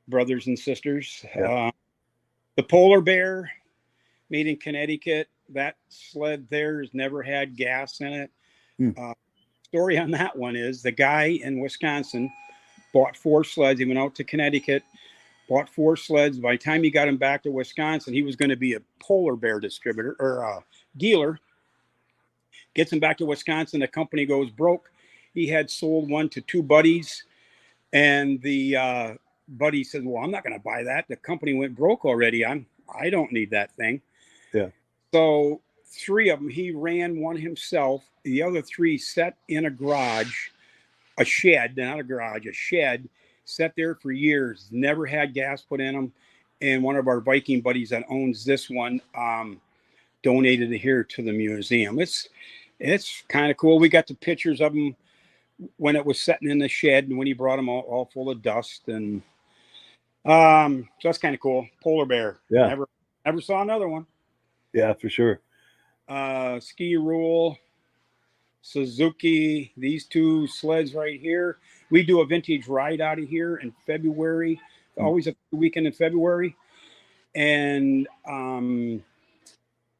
[SPEAKER 2] brothers and sisters.
[SPEAKER 1] Yeah.
[SPEAKER 2] The Polar Bear, made in Connecticut. That sled there has never had gas in it. Story on that one is the guy in Wisconsin bought 4 sleds. He went out to Connecticut, bought 4 sleds. By the time he got him back to Wisconsin, he was going to be a Polar Bear distributor or dealer. Gets him back to Wisconsin. The company goes broke. He had sold one to 2 buddies, and the buddy said, "Well, I'm not going to buy that. The company went broke already. I don't need that thing."
[SPEAKER 1] Yeah.
[SPEAKER 2] So 3 of them, he ran one himself. The other 3 sat in a garage, a shed, not a garage, a shed, sat there for years, never had gas put in them. And one of our Viking buddies that owns this one donated it here to the museum. It's kind of cool. We got the pictures of them when it was sitting in the shed and when he brought them all full of dust. And so that's kind of cool. Polar Bear.
[SPEAKER 1] Yeah.
[SPEAKER 2] Never saw another one.
[SPEAKER 1] Yeah, for sure.
[SPEAKER 2] Ski Rule, Suzuki, these 2 sleds right here. We do a vintage ride out of here in February, always a weekend in February. And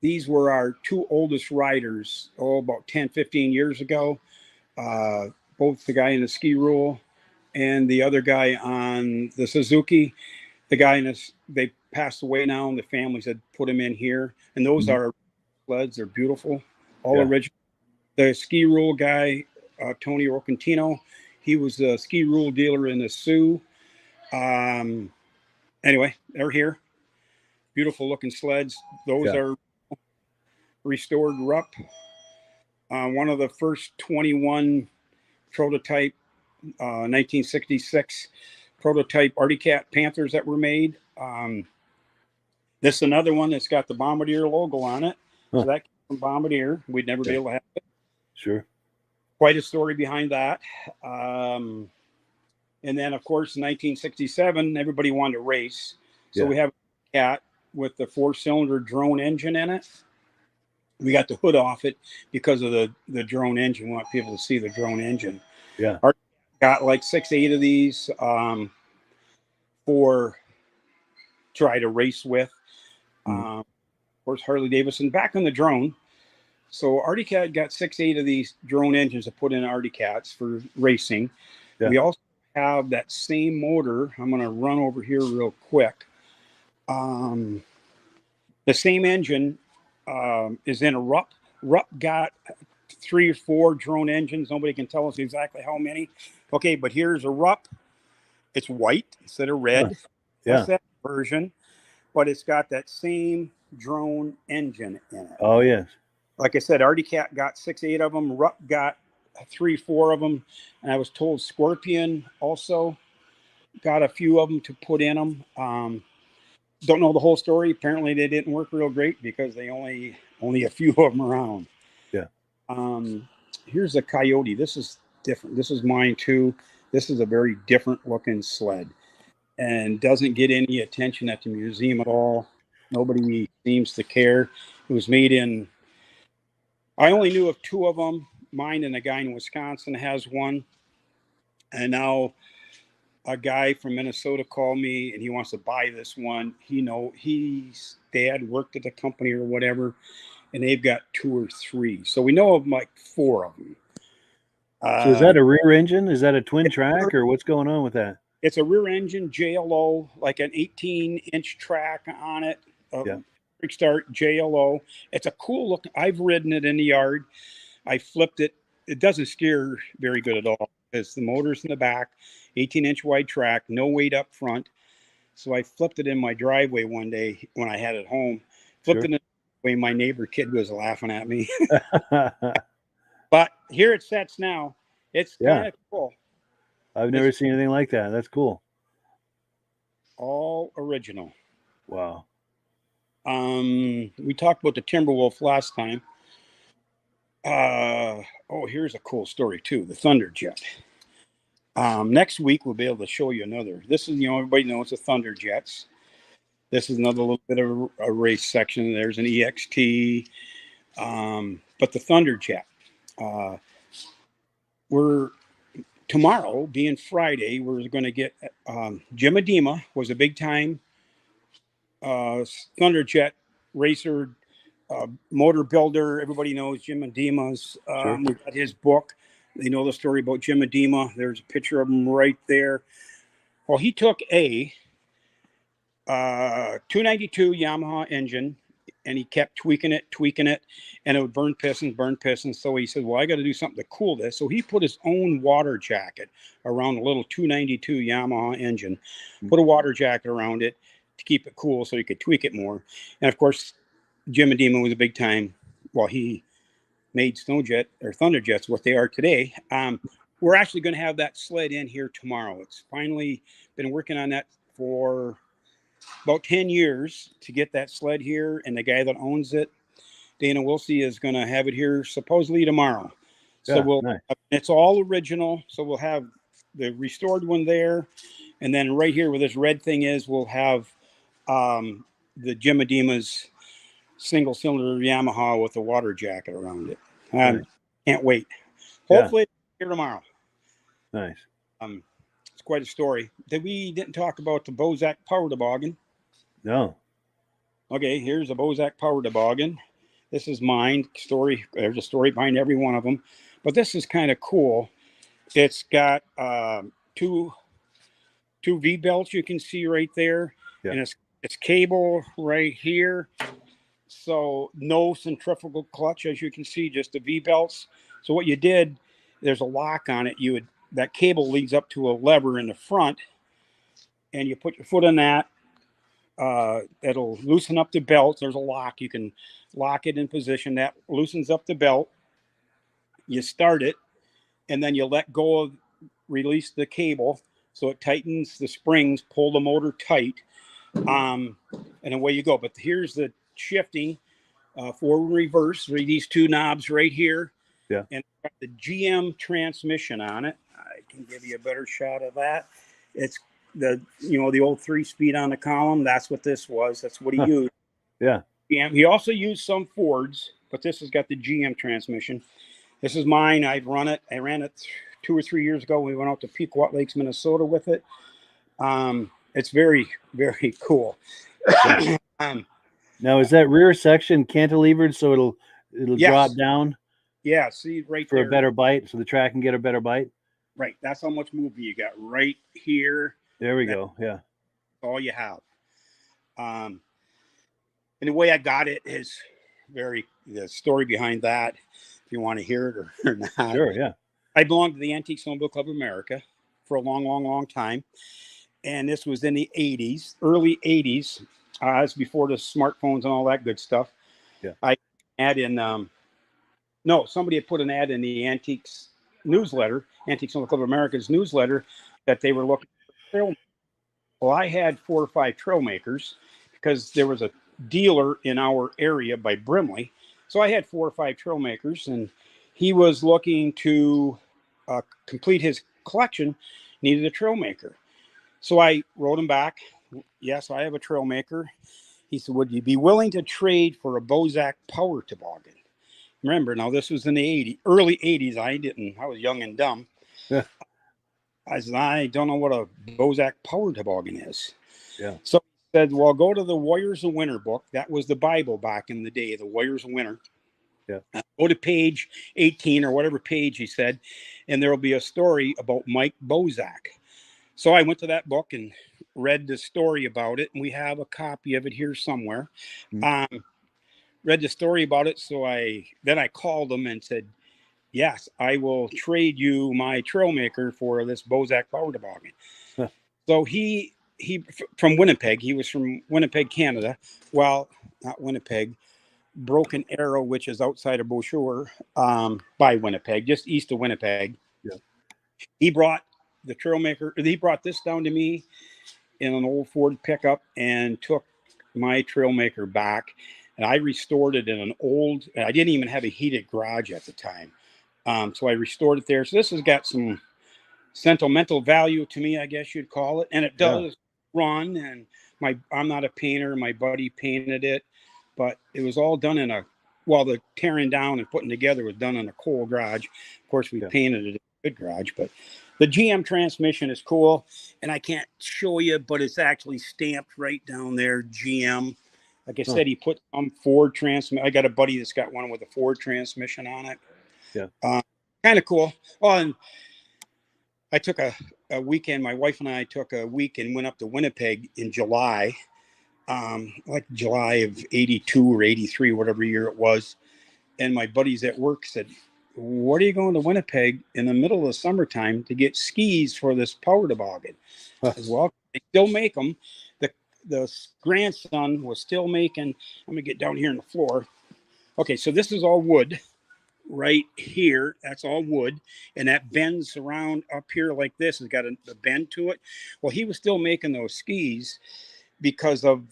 [SPEAKER 2] these were our 2 oldest riders, about 10, 15 years ago. Both the guy in the Ski Rule and the other guy on the Suzuki. The guy in this, they passed away now, and the families had put him in here. And those are sleds. They're beautiful, all original. The Ski Rule guy, Tony Rocantino, he was a Ski Rule dealer in the Sioux. Anyway, they're here. Beautiful looking sleds. Those are restored Rupp. One of the first 21 prototype 1966 prototype Arctic Cat Panthers that were made. This is another one that's got the Bombardier logo on it. So that came from Bombardier. We'd never be able to have it.
[SPEAKER 1] Sure.
[SPEAKER 2] Quite a story behind that. And then, of course, in 1967, everybody wanted to race. So we have a Cat with the 4-cylinder drone engine in it. We got the hood off it because of the drone engine. We want people to see the drone engine.
[SPEAKER 1] Yeah.
[SPEAKER 2] Got like 6, 8 of these for try to race with. Of course, Harley Davidson back on the drone. So Arctic Cat got 6, 8 of these drone engines to put in Arctic Cats for racing. Yeah. We also have that same motor. I'm going to run over here real quick. The same engine is in a Rupp. Rupp got 3 or 4 drone engines. Nobody can tell us exactly how many. Okay, but here's a Rupp. It's white instead of red. That's that version. But it's got that same drone engine in it.
[SPEAKER 1] Oh, yes.
[SPEAKER 2] Like I said, Arctic Cat got 6, 8 of them. Rupp got 3, 4 of them. And I was told Scorpion also got a few of them to put in them. Don't know the whole story. Apparently they didn't work real great because they only a few of them around.
[SPEAKER 1] Yeah.
[SPEAKER 2] Here's a Coyote. This is different. This is mine too. This is a very different looking sled and doesn't get any attention at the museum at all. Nobody seems to care. It was made in, I only knew of 2 of them. Mine and a guy in Wisconsin has one. And now a guy from Minnesota called me and he wants to buy this one. His dad worked at the company or whatever, and they've got 2 or 3. So we know of like 4 of them.
[SPEAKER 1] So is that a rear engine? Is that a twin track or what's going on with that?
[SPEAKER 2] It's a rear engine JLO, like an 18-inch track on it. Quick start JLO. It's a cool look. I've ridden it in the yard. I flipped it. It doesn't steer very good at all because the motor's in the back, 18-inch wide track, no weight up front. So I flipped it in my driveway one day when I had it home. Flipped it in the way my neighbor kid was laughing at me. But here it sits now. It's kind of cool.
[SPEAKER 1] I've never seen anything like that. That's cool.
[SPEAKER 2] All original.
[SPEAKER 1] Wow.
[SPEAKER 2] We talked about the Timberwolf last time. Oh, here's a cool story too. The Thunderjet. Next week we'll be able to show you another. This is, everybody knows the Thunderjets. This is another little bit of a race section. There's an EXT, but the Thunderjet. We're tomorrow, being Friday, we're going to get Jim Adema was a big time Thunderjet racer, motor builder. Everybody knows Jim Adema's.
[SPEAKER 1] Sure.
[SPEAKER 2] We got his book. They know the story about Jim Adema. There's a picture of him right there. Well, he took a 292 Yamaha engine, and he kept tweaking it, and it would burn pistons. So he said, well, I got to do something to cool this. So he put his own water jacket around a little 292 Yamaha engine, put a water jacket around it to keep it cool so he could tweak it more. And of course, Jim Adema was a big time. Well, he made Snowjet or Thunderjets what they are today. We're actually going to have that sled in here tomorrow. It's finally been working on that for about 10 years to get that sled here, and the guy that owns it, Dana Wilsey, is going to have it here supposedly tomorrow. So
[SPEAKER 1] Nice.
[SPEAKER 2] It's all original. So we'll have the restored one there, and then right here where this red thing is, we'll have the Jim Adema's single cylinder Yamaha with a water jacket around it.
[SPEAKER 1] Nice.
[SPEAKER 2] Can't wait. Hopefully here tomorrow.
[SPEAKER 1] Nice.
[SPEAKER 2] It's quite a story. We didn't talk about the Bozak Power Toboggan.
[SPEAKER 1] No.
[SPEAKER 2] Okay, here's a Bozak Power Toboggan. This is mine. There's a story behind every one of them, but this is kind of cool. It's got two V belts you can see right there, and it's cable right here. So no centrifugal clutch, as you can see, just the V belts. So what you did, there's a lock on it. That cable leads up to a lever in the front, and you put your foot on that. It'll loosen up the belt. There's a lock. You can lock it in position. That loosens up the belt. You start it, and then you let go release the cable, so it tightens the springs, pull the motor tight, and away you go. But here's the shifting, forward, reverse. These two knobs right here.
[SPEAKER 1] Yeah.
[SPEAKER 2] And got the GM transmission on it. I can give you a better shot of that. It's the old 3-speed on the column. That's what this was. That's what he used.
[SPEAKER 1] Yeah.
[SPEAKER 2] He also used some Fords, but this has got the GM transmission. This is mine. I've run it. I ran it 2 or 3 years ago. We went out to Pequot Lakes, Minnesota with it. It's very, very cool.
[SPEAKER 1] Now, is that rear section cantilevered so it'll drop down?
[SPEAKER 2] Yeah, see right
[SPEAKER 1] for
[SPEAKER 2] there.
[SPEAKER 1] a better bite, so the track can get a better bite.
[SPEAKER 2] Right, that's how much movement you got right here.
[SPEAKER 1] There we go. Yeah,
[SPEAKER 2] all you have. And the way I got it is the story behind that. If you want to hear it or not.
[SPEAKER 1] Sure. Yeah.
[SPEAKER 2] I belonged to the Antique Snowmobile Club of America for a long, long, long time, and this was in the '80s, early '80s. It's before the smartphones and all that good stuff.
[SPEAKER 1] Yeah.
[SPEAKER 2] I had in. No, somebody had put an ad in the Antiques newsletter, Antique Snowmobile Club of America's newsletter, that they were looking for trail. Well, I had 4 or 5 trail makers because there was a dealer in our area by Brimley. So I had 4 or 5 trail makers, and he was looking to complete his collection, needed a trail maker. So I wrote him back, yes, I have a trail maker. He said, would you be willing to trade for a Bozak Power Toboggan? Remember, now this was in the early 80s. I was young and dumb.
[SPEAKER 1] Yeah.
[SPEAKER 2] I said, I don't know what a Bozak Power Toboggan is.
[SPEAKER 1] Yeah.
[SPEAKER 2] So he said, well, go to the Warriors of Winter book. That was the Bible back in the day, the Warriors of Winter.
[SPEAKER 1] Yeah.
[SPEAKER 2] Go to page 18 or whatever page he said, and there will be a story about Mike Bozak. So I went to that book and read the story about it, and we have a copy of it here somewhere. Mm-hmm. Read the story about it, so I called him and said, yes, I will trade you my trail maker for this Bozak Power Toboggan. Huh. So he from Winnipeg. He was from Winnipeg, Canada. Well, not Winnipeg, Broken Arrow, which is outside of Beausejour, by Winnipeg, just east of Winnipeg.
[SPEAKER 1] Yeah.
[SPEAKER 2] He brought the trail maker. He brought this down to me in an old Ford pickup and took my trail maker back. and I restored it in an old. I didn't even have a heated garage at the time, so I restored it there. So this has got some sentimental value to me, I guess you'd call it, and it
[SPEAKER 1] Yeah.
[SPEAKER 2] does run. And I'm not a painter. My buddy painted it, but it was all done in a the tearing down and putting together was done in a coal garage. Of course, we painted it in a good garage, but the GM transmission is cool, and I can't show you, but it's actually stamped right down there, GM. Like I said, he put some Ford transmission. I got a buddy that's got one with a Ford transmission on it.
[SPEAKER 1] Yeah.
[SPEAKER 2] Kind of cool. Oh, and I took a weekend. My wife and I took a week and went up to Winnipeg in July, like July of '82 or '83, whatever year it was. And my buddies at work said, "What are you going to Winnipeg in the middle of the summertime to get skis for this power toboggan?" I said, "Well, they still make them." The grandson was still making. I'm gonna get down here on the floor. Okay, so this is all wood. Right here, that's all wood, and that bends around up here like this. Has got a bend to it. Well, he was still making those skis because of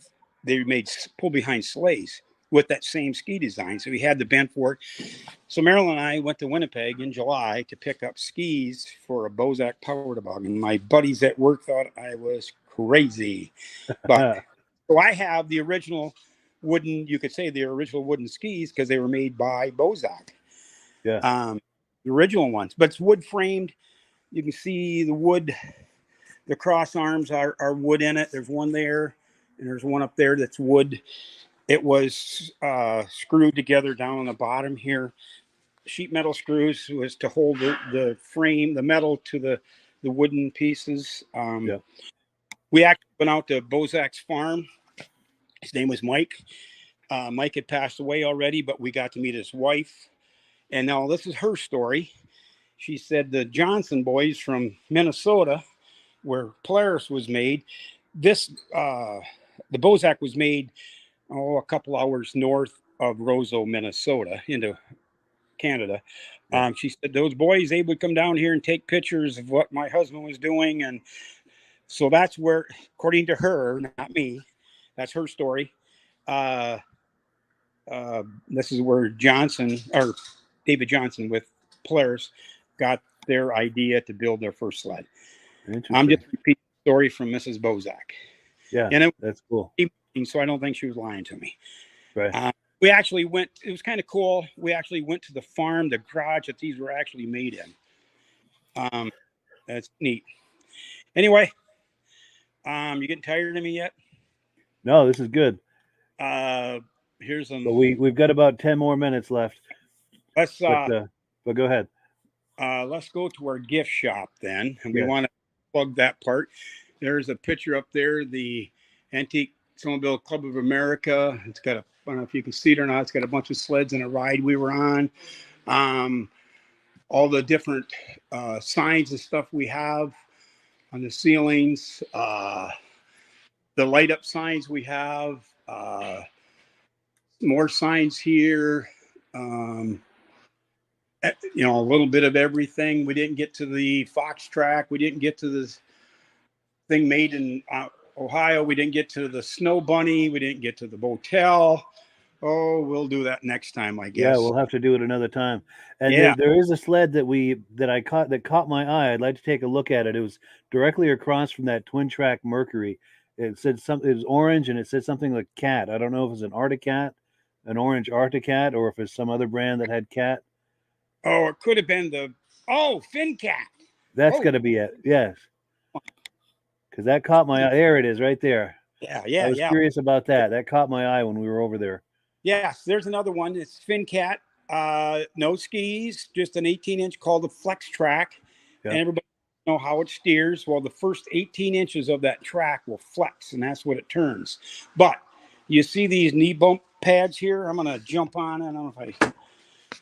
[SPEAKER 2] they made pull behind sleighs with that same ski design. So he had the bend for it. So Marilyn and I went to Winnipeg in July to pick up skis for a Bozak power toboggan. My buddies at work thought I was crazy, but so I have the original wooden. You could say the original wooden skis because they were made by Bozak.
[SPEAKER 1] Yeah.
[SPEAKER 2] The original ones, but it's wood framed. You can see the wood, the cross arms are wood in it. There's one there, and there's one up there that's wood. It was screwed together down on the bottom here. Sheet metal screws was to hold the frame, the metal to the wooden pieces. We actually went out to Bozak's farm. His name was Mike. Mike had passed away already, but we got to meet his wife. And now this is her story. She said the Johnson boys from Minnesota, where Polaris was made, the Bozak was made a couple hours north of Roseau, Minnesota, into Canada. She said those boys, they would come down here and take pictures of what my husband was doing. And so that's where, according to her, not me, that's her story. This is where David Johnson with Polaris got their idea to build their first sled. I'm just repeating the story from Mrs. Bozak.
[SPEAKER 1] Yeah,
[SPEAKER 2] and
[SPEAKER 1] that's cool.
[SPEAKER 2] So I don't think she was lying to me.
[SPEAKER 1] Right.
[SPEAKER 2] We actually went. It was kind of cool. We actually went to the farm, the garage that these were actually made in. That's neat. Anyway, you getting tired of me yet?
[SPEAKER 1] No, this is good.
[SPEAKER 2] Here's some.
[SPEAKER 1] But we've got about 10 more minutes left.
[SPEAKER 2] Let's.
[SPEAKER 1] But go ahead.
[SPEAKER 2] Let's go to our gift shop then, and we want to plug that part. There's a picture up there, the Antique Snowmobile Club of America. It's got I don't know if you can see it or not. It's got a bunch of sleds and a ride we were on. All the different signs and stuff we have on the ceilings. The light up signs we have. More signs here. A little bit of everything. We didn't get to the Fox track. We didn't get to this thing made in Ohio. We didn't get to the Snow Bunny. We didn't get to the Botel. Oh, we'll do that next time, I guess.
[SPEAKER 1] Yeah, we'll have to do it another time. And there is a sled that caught my eye. I'd like to take a look at it. It was directly across from that twin track Mercury. It said something. It was orange, and it said something like cat. I don't know if it's an Arctic-Cat, an orange Arctic-Cat, or if it's some other brand that had cat.
[SPEAKER 2] Oh, it could have been Fin Cat.
[SPEAKER 1] That's going to be it. Yes. Because that caught my eye. There it is right there.
[SPEAKER 2] Yeah.
[SPEAKER 1] I was curious about that. That caught my eye when we were over there.
[SPEAKER 2] Yes, there's another one. It's Fin Cat. No skis, just an 18-inch called the Flex Track. Yep. And everybody knows how it steers. Well, the first 18 inches of that track will flex, and that's what it turns. But you see these knee bump pads here? I'm going to jump on it. I don't know if I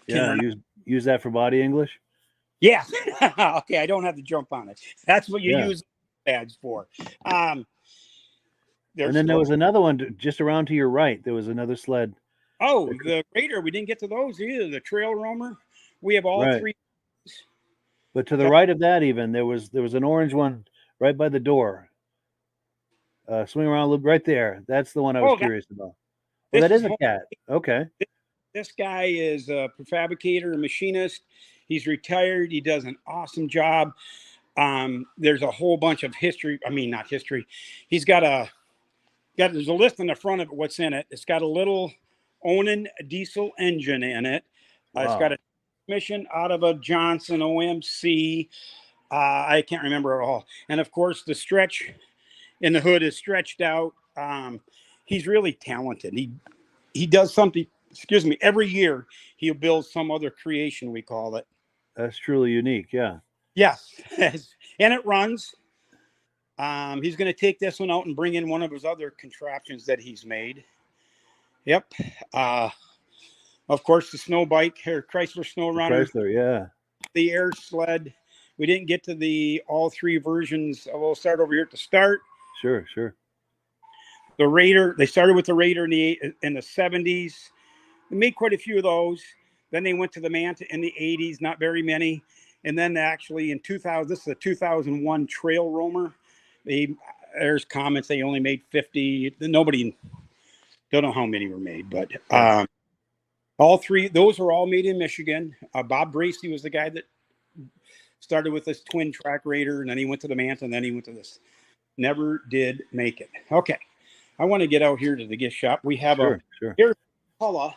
[SPEAKER 1] can. Use that for body English?
[SPEAKER 2] Yeah. Okay, I don't have to jump on it. That's what you use pads for.
[SPEAKER 1] And then there was another one just around to your right. There was another sled.
[SPEAKER 2] Oh, the Raider. We didn't get to those either. The Trail Roamer. We have all three.
[SPEAKER 1] But to the right of that, even there was an orange one right by the door. Swing around right there. That's the one I was curious about. Well,
[SPEAKER 2] This
[SPEAKER 1] that
[SPEAKER 2] is
[SPEAKER 1] is a cat. Okay.
[SPEAKER 2] this guy is a prefabricator, a machinist. He's retired. He does an awesome job. There's a whole bunch of history. I mean, not history. He's there's a list on the front of it. What's in it? It's got a little Onan diesel engine in it. It's got
[SPEAKER 1] Wow.
[SPEAKER 2] a transmission out of a Johnson OMC. I can't remember it all. And of course, the stretch in the hood is stretched out. He's really talented. He does something. Excuse me. Every year he'll build some other creation. We call it.
[SPEAKER 1] That's truly unique. Yeah.
[SPEAKER 2] Yes, and it runs. He's going to take this one out and bring in one of his other contraptions that he's made. Yep. Of course, the snow bike here, Chrysler Snow Runner,
[SPEAKER 1] Chrysler. Yeah.
[SPEAKER 2] the air sled. We didn't get to all three versions. We'll start over here at the start.
[SPEAKER 1] Sure. Sure.
[SPEAKER 2] The Raider. They started with the Raider in the 70s. They made quite a few of those. Then they went to the Manta in the 80s. Not very many. And then actually in 2000, this is a 2001 Trail Roamer. There's comments they only made 50. Nobody, don't know how many were made, but all three, those are all made in Michigan. Bob Bracey was the guy that started with this twin track Raider, and then he went to the Manta, and then he went to this. Never did make it. Okay, I want to get out here to the gift shop. We have here's McCullough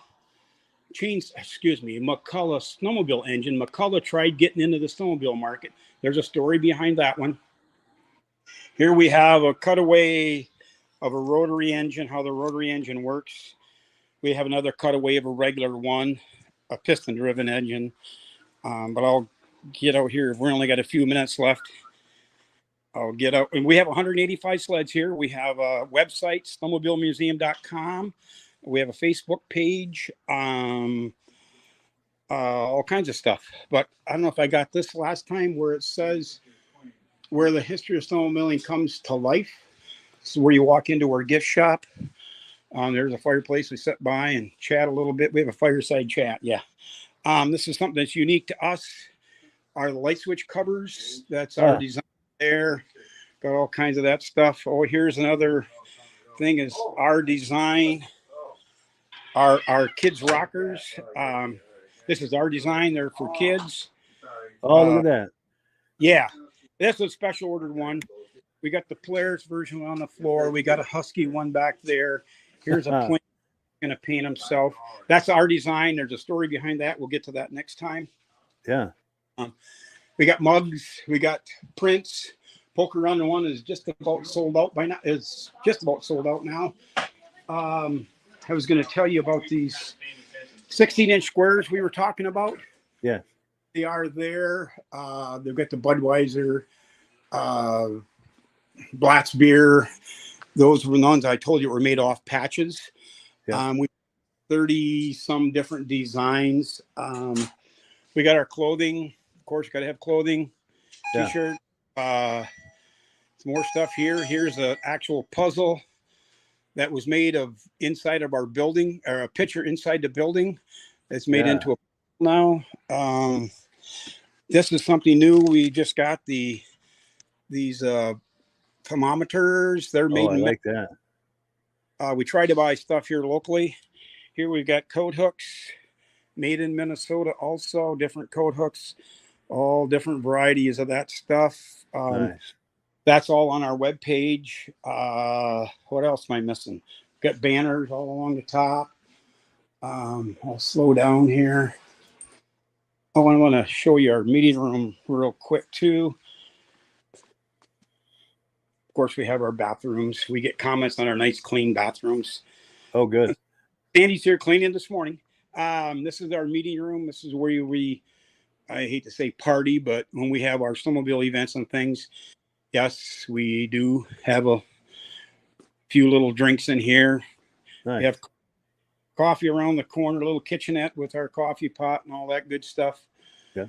[SPEAKER 2] snowmobile engine. McCullough tried getting into the snowmobile market. There's a story behind that one. Here we have a cutaway of a rotary engine, how the rotary engine works. We have another cutaway of a regular one, a piston-driven engine. But I'll get out here. We've only got a few minutes left. I'll get out. And we have 185 sleds here. We have a website, snowmobilemuseum.com. We have a Facebook page, all kinds of stuff. But I don't know if I got this last time where it says where the history of snowmobiling comes to life. This is where you walk into our gift shop. There's a fireplace. We sit by and chat a little bit. We have a fireside chat. Yeah. This is something that's unique to us. Are the light switch covers. That's our design there. Got all kinds of that stuff. Oh, here's another thing is our design. Our kids rockers. This is our design. They're for kids.
[SPEAKER 1] Oh, look at that.
[SPEAKER 2] Yeah. That's a special ordered one. We got the Polaris version on the floor. We got a Husky one back there. Here's a plane going to paint himself. That's our design. There's a story behind that. We'll get to that next time.
[SPEAKER 1] Yeah.
[SPEAKER 2] We got mugs. We got prints. Poker Run one is just about sold out by now. It's just about sold out now. I was going to tell you about these 16-inch squares we were talking about.
[SPEAKER 1] Yeah.
[SPEAKER 2] They are there. They've got the Budweiser, Blatz beer. Those were the ones I told you were made off patches.
[SPEAKER 1] Yeah.
[SPEAKER 2] We 30 some different designs. We got our clothing. Of course, got to have clothing. T-shirt. Some more stuff here. Here's an actual puzzle that was made of inside of our building, or a picture inside the building. It's made into a now. This is something new. We just got these thermometers. They're made.
[SPEAKER 1] I like that.
[SPEAKER 2] We try to buy stuff here locally. Here we've got coat hooks made in Minnesota. Also different coat hooks, all different varieties of that stuff.
[SPEAKER 1] Nice.
[SPEAKER 2] That's all on our webpage. What else am I missing? Got banners all along the top. I'll slow down here. Oh, I want to show you our meeting room real quick too. Of course, we have our bathrooms. We get comments on our nice, clean bathrooms.
[SPEAKER 1] Oh, good.
[SPEAKER 2] Sandy's here cleaning this morning. This is our meeting room. This is where I hate to say party, but when we have our snowmobile events and things, yes, we do have a few little drinks in here.
[SPEAKER 1] Nice.
[SPEAKER 2] We have coffee around the corner, a little kitchenette with our coffee pot and all that good stuff.
[SPEAKER 1] Yeah.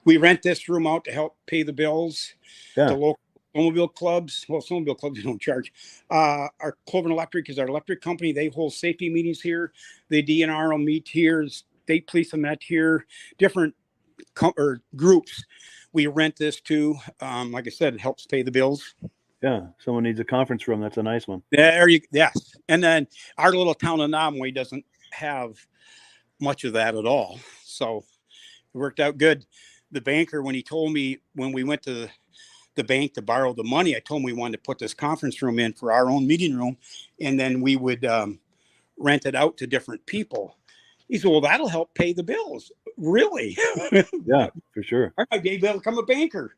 [SPEAKER 2] We rent this room out to help pay the bills.
[SPEAKER 1] Yeah.
[SPEAKER 2] The local snowmobile clubs. Well, snowmobile clubs don't charge. Our Cloven Electric is our electric company. They hold safety meetings here. The DNR will meet here. State police will meet here. Different groups. We rent this to. Like I said, it helps pay the bills.
[SPEAKER 1] Yeah. Someone needs a conference room. That's a nice one.
[SPEAKER 2] Yes. And then our little town of Naubinway doesn't have much of that at all. So it worked out good. The banker, when he told me, when we went to the bank to borrow the money, I told him we wanted to put this conference room in for our own meeting room, and then we would rent it out to different people. He said, well, that'll help pay the bills. Really?
[SPEAKER 1] Yeah, for sure.
[SPEAKER 2] I might be able to become a banker.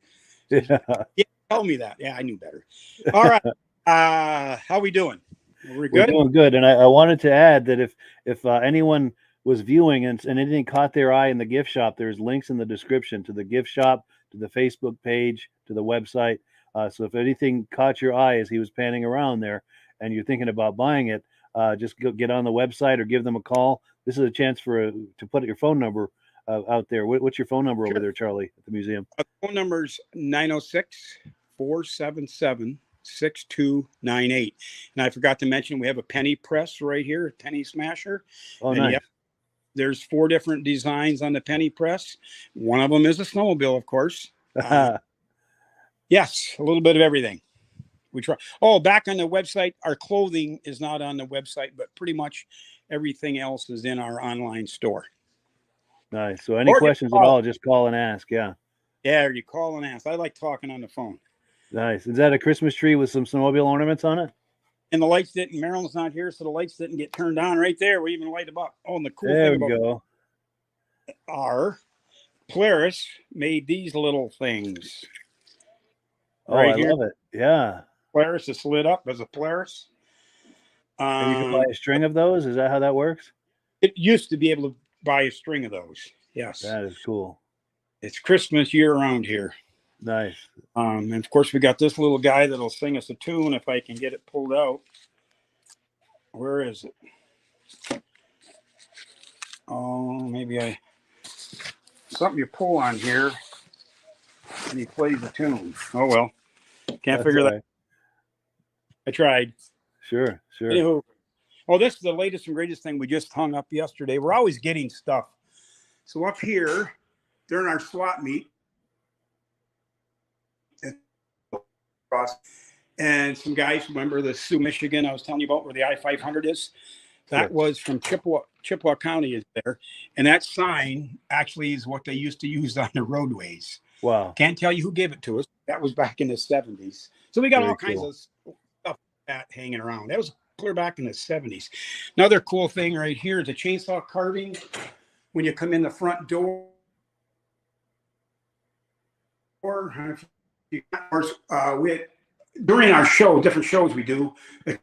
[SPEAKER 1] Yeah.
[SPEAKER 2] Yeah, tell me that. Yeah, I knew better. All right. How we doing? We're
[SPEAKER 1] We're
[SPEAKER 2] good?
[SPEAKER 1] doing good. And I wanted to add that if anyone was viewing and anything caught their eye in the gift shop, there's links in the description to the gift shop, to the Facebook page, to the website. So if anything caught your eye as he was panning around there and you're thinking about buying it, just get on the website or give them a call. This is a chance to put your phone number out there. What's your phone number over there, Charlie, at the museum?
[SPEAKER 2] Phone number's 906-477-6298. And I forgot to mention, we have a penny press right here, a penny smasher.
[SPEAKER 1] Oh,
[SPEAKER 2] and
[SPEAKER 1] nice.
[SPEAKER 2] Yep, there's 4 different designs on the penny press. One of them is a snowmobile, of course. Yes, a little bit of everything. We try. Oh, back on the website, our clothing is not on the website, but pretty much everything else is in our online store.
[SPEAKER 1] Nice. So any questions at all, just call and ask. Yeah.
[SPEAKER 2] Yeah, or you call and ask. I like talking on the phone.
[SPEAKER 1] Nice. Is that a Christmas tree with some snowmobile ornaments on it?
[SPEAKER 2] And the lights didn't, Marilyn's not here, so the lights didn't get turned on right there. We even light them up. Oh, and the cool
[SPEAKER 1] There
[SPEAKER 2] thing
[SPEAKER 1] we
[SPEAKER 2] about
[SPEAKER 1] go.
[SPEAKER 2] our Polaris made these little things.
[SPEAKER 1] Oh, I love it. Yeah.
[SPEAKER 2] Polaris is lit up as a Polaris.
[SPEAKER 1] And you can buy a string of those? Is that how that works?
[SPEAKER 2] It used to be able to buy a string of those. Yes.
[SPEAKER 1] That is cool.
[SPEAKER 2] It's Christmas year round here.
[SPEAKER 1] Nice.
[SPEAKER 2] And of course, we got this little guy that'll sing us a tune if I can get it pulled out. Where is it? Oh, maybe something you pull on here and he plays a tune. Oh, well. Can't figure that. I tried.
[SPEAKER 1] Sure.
[SPEAKER 2] Anywho, this is the latest and greatest thing we just hung up yesterday. We're always getting stuff. So up here, during our swap meet, and some guys remember the Sioux, Michigan I was telling you about where the I-500 is? That was from Chippewa County is there. And that sign actually is what they used to use on the roadways.
[SPEAKER 1] Wow.
[SPEAKER 2] Can't tell you who gave it to us. That was back in the 70s. So we got all kinds of stuff like that hanging around. That was clear back in the 70s. Another cool thing right here is the chainsaw carving. When you come in the front door, during our show, different shows we do, the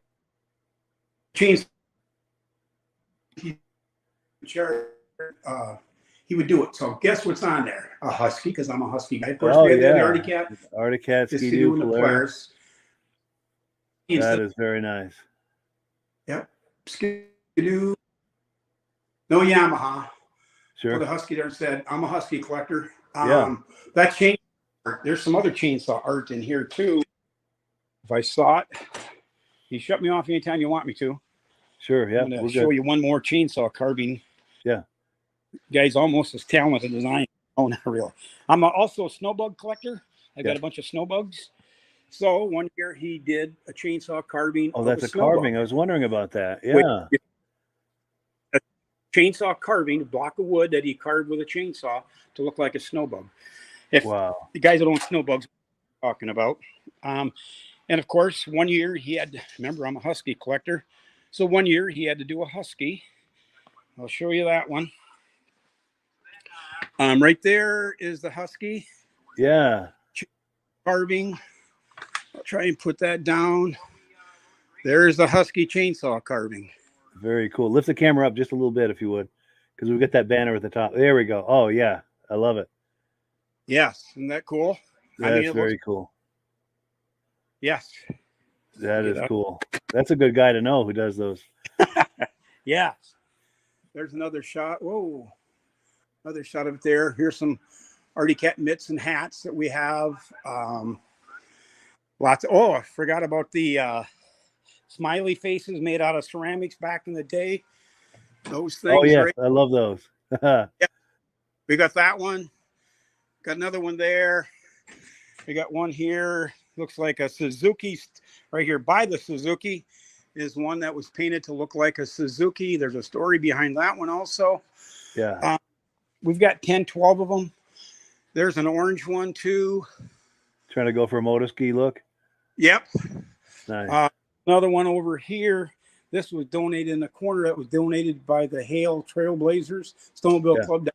[SPEAKER 2] chainsaw, he would do it. So guess what's on there? A husky, because I'm a husky guy. Of course, we have the Arctic Cat.
[SPEAKER 1] Arctic Cat, Ski-Doo, Polaris. That is very nice.
[SPEAKER 2] Yep. Ski-Doo. No Yamaha.
[SPEAKER 1] Sure.
[SPEAKER 2] Put a husky there and said, I'm a husky collector. That chainsaw art, there's some other chainsaw art in here too. If I saw it, you shut me off anytime you want me to.
[SPEAKER 1] Sure, yeah.
[SPEAKER 2] I'm going to show you one more chainsaw carving.
[SPEAKER 1] Yeah.
[SPEAKER 2] Guy's almost as talented as I am. Oh, not real. I'm also a snowbug collector. I've got a bunch of snowbugs. So one year he did a chainsaw carving.
[SPEAKER 1] Oh, that's a carving. I was wondering about that. Yeah.
[SPEAKER 2] A chainsaw carving, a block of wood that he carved with a chainsaw to look like a snowbug.
[SPEAKER 1] Wow.
[SPEAKER 2] The guys that own snowbugs are talking about. And of course, one year he had, remember, I'm a husky collector. So one year he had to do a husky. I'll show you that one. Right there is the husky.
[SPEAKER 1] Yeah.
[SPEAKER 2] Carving. I'll try and put that down. There's the husky chainsaw carving.
[SPEAKER 1] Very cool. Lift the camera up just a little bit if you would, because we've got that banner at the top. There we go. Oh, yeah. I love it.
[SPEAKER 2] Yes. Isn't that cool?
[SPEAKER 1] That's very cool.
[SPEAKER 2] Yes.
[SPEAKER 1] That is cool. That's a good guy to know who does those.
[SPEAKER 2] Yes. There's another shot. Whoa. Another shot of it there. Here's some Arctic Cat mitts and hats that we have. Lots of, I forgot about the smiley faces made out of ceramics back in the day. Those things.
[SPEAKER 1] Oh, yes. Right? I love those.
[SPEAKER 2] Yeah. We got that one. Got another one there. We got one here. Looks like a Suzuki right here by the Suzuki. is one that was painted to look like a Suzuki. There's a story behind that one also.
[SPEAKER 1] Yeah.
[SPEAKER 2] We've got 10, 12 of them. There's an orange one too.
[SPEAKER 1] Trying to go for a motor ski look.
[SPEAKER 2] Yep.
[SPEAKER 1] Nice.
[SPEAKER 2] Another one over here. This was donated in the corner. That was donated by the Hale Trailblazers Snowmobile Club.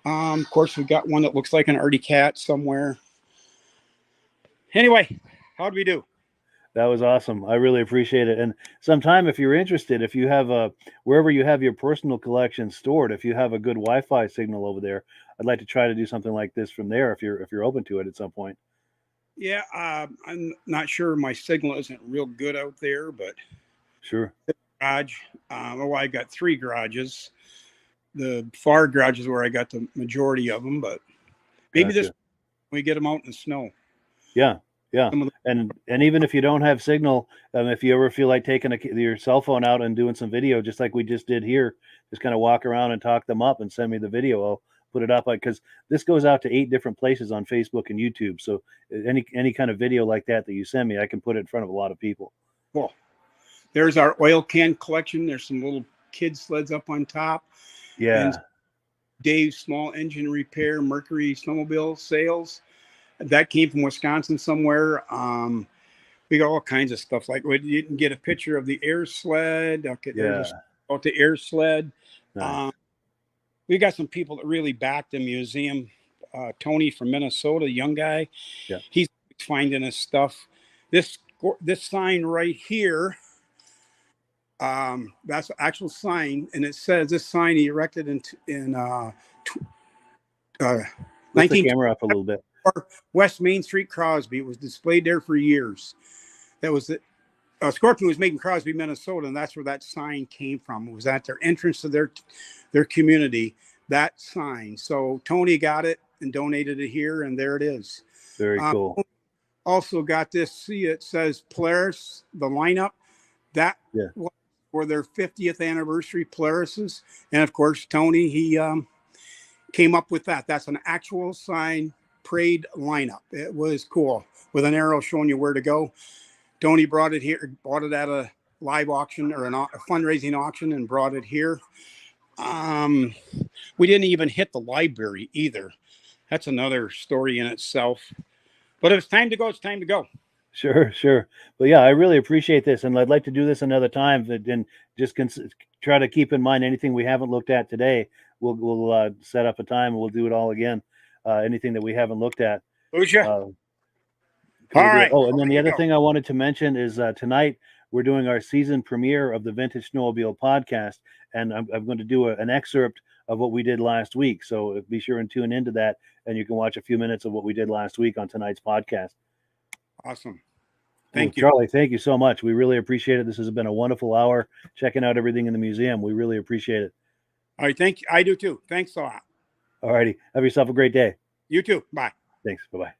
[SPEAKER 2] Of course, we've got one that looks like an Artie Cat somewhere. Anyway, how'd we do?
[SPEAKER 1] That was awesome. I really appreciate it. And sometime, if you're interested, if you have wherever you have your personal collection stored, if you have a good Wi-Fi signal over there, I'd like to try to do something like this from there if you're open to it at some point.
[SPEAKER 2] Yeah, I'm not sure. My signal isn't real good out there, but
[SPEAKER 1] sure.
[SPEAKER 2] Garage. I got 3 garages. The far garage is where I got the majority of them, but maybe this we get them out in the snow.
[SPEAKER 1] Yeah. Yeah, and even if you don't have signal, if you ever feel like taking your cell phone out and doing some video, just like we just did here, just kind of walk around and talk them up and send me the video. I'll put it up, because this goes out to 8 different places on Facebook and YouTube. So any kind of video like that you send me, I can put it in front of a lot of people.
[SPEAKER 2] Cool. There's our oil can collection. There's some little kid sleds up on top.
[SPEAKER 1] Yeah.
[SPEAKER 2] And Dave's small engine repair, Mercury snowmobile sales. That came from Wisconsin somewhere. We got all kinds of stuff. Like you can get a picture of the air sled. Okay, there's about the air sled. Nice. We got some people that really backed the museum. Tony from Minnesota, young guy.
[SPEAKER 1] Yeah,
[SPEAKER 2] he's finding us stuff. This sign right here. That's the actual sign, and it says this sign he erected in
[SPEAKER 1] 19. Camera up a little bit.
[SPEAKER 2] West Main Street, Crosby. It was displayed there for years. That was it. Scorpion was making Crosby, Minnesota, and that's where that sign came from. It was at their entrance to their community, that sign. So Tony got it and donated it here, and there it is.
[SPEAKER 1] Very cool.
[SPEAKER 2] Also got this. See, it says Polaris, the lineup. That was for their 50th anniversary Polarises. And, of course, Tony, he came up with that. That's an actual sign. Parade lineup. It was cool with an arrow showing you where to go. Tony brought it here, bought it at a live auction or a fundraising auction and brought it here. We didn't even hit the library either. That's another story in itself. But if it's time to go, it's time to go.
[SPEAKER 1] Sure. But yeah, I really appreciate this, and I'd like to do this another time and just try to keep in mind anything we haven't looked at today. We'll set up a time and we'll do it all again. Anything that we haven't looked at.
[SPEAKER 2] All right.
[SPEAKER 1] Oh, and then the other thing I wanted to mention is tonight we're doing our season premiere of the Vintage Snowmobile podcast, and I'm going to do an excerpt of what we did last week. So be sure and tune into that, and you can watch a few minutes of what we did last week on tonight's podcast.
[SPEAKER 2] Awesome. Thank you,
[SPEAKER 1] Charlie. Thank you so much. We really appreciate it. This has been a wonderful hour checking out everything in the museum. We really appreciate it.
[SPEAKER 2] All right. Thank you. I do too. Thanks a lot.
[SPEAKER 1] All righty. Have yourself a great day.
[SPEAKER 2] You too. Bye.
[SPEAKER 1] Thanks. Bye-bye.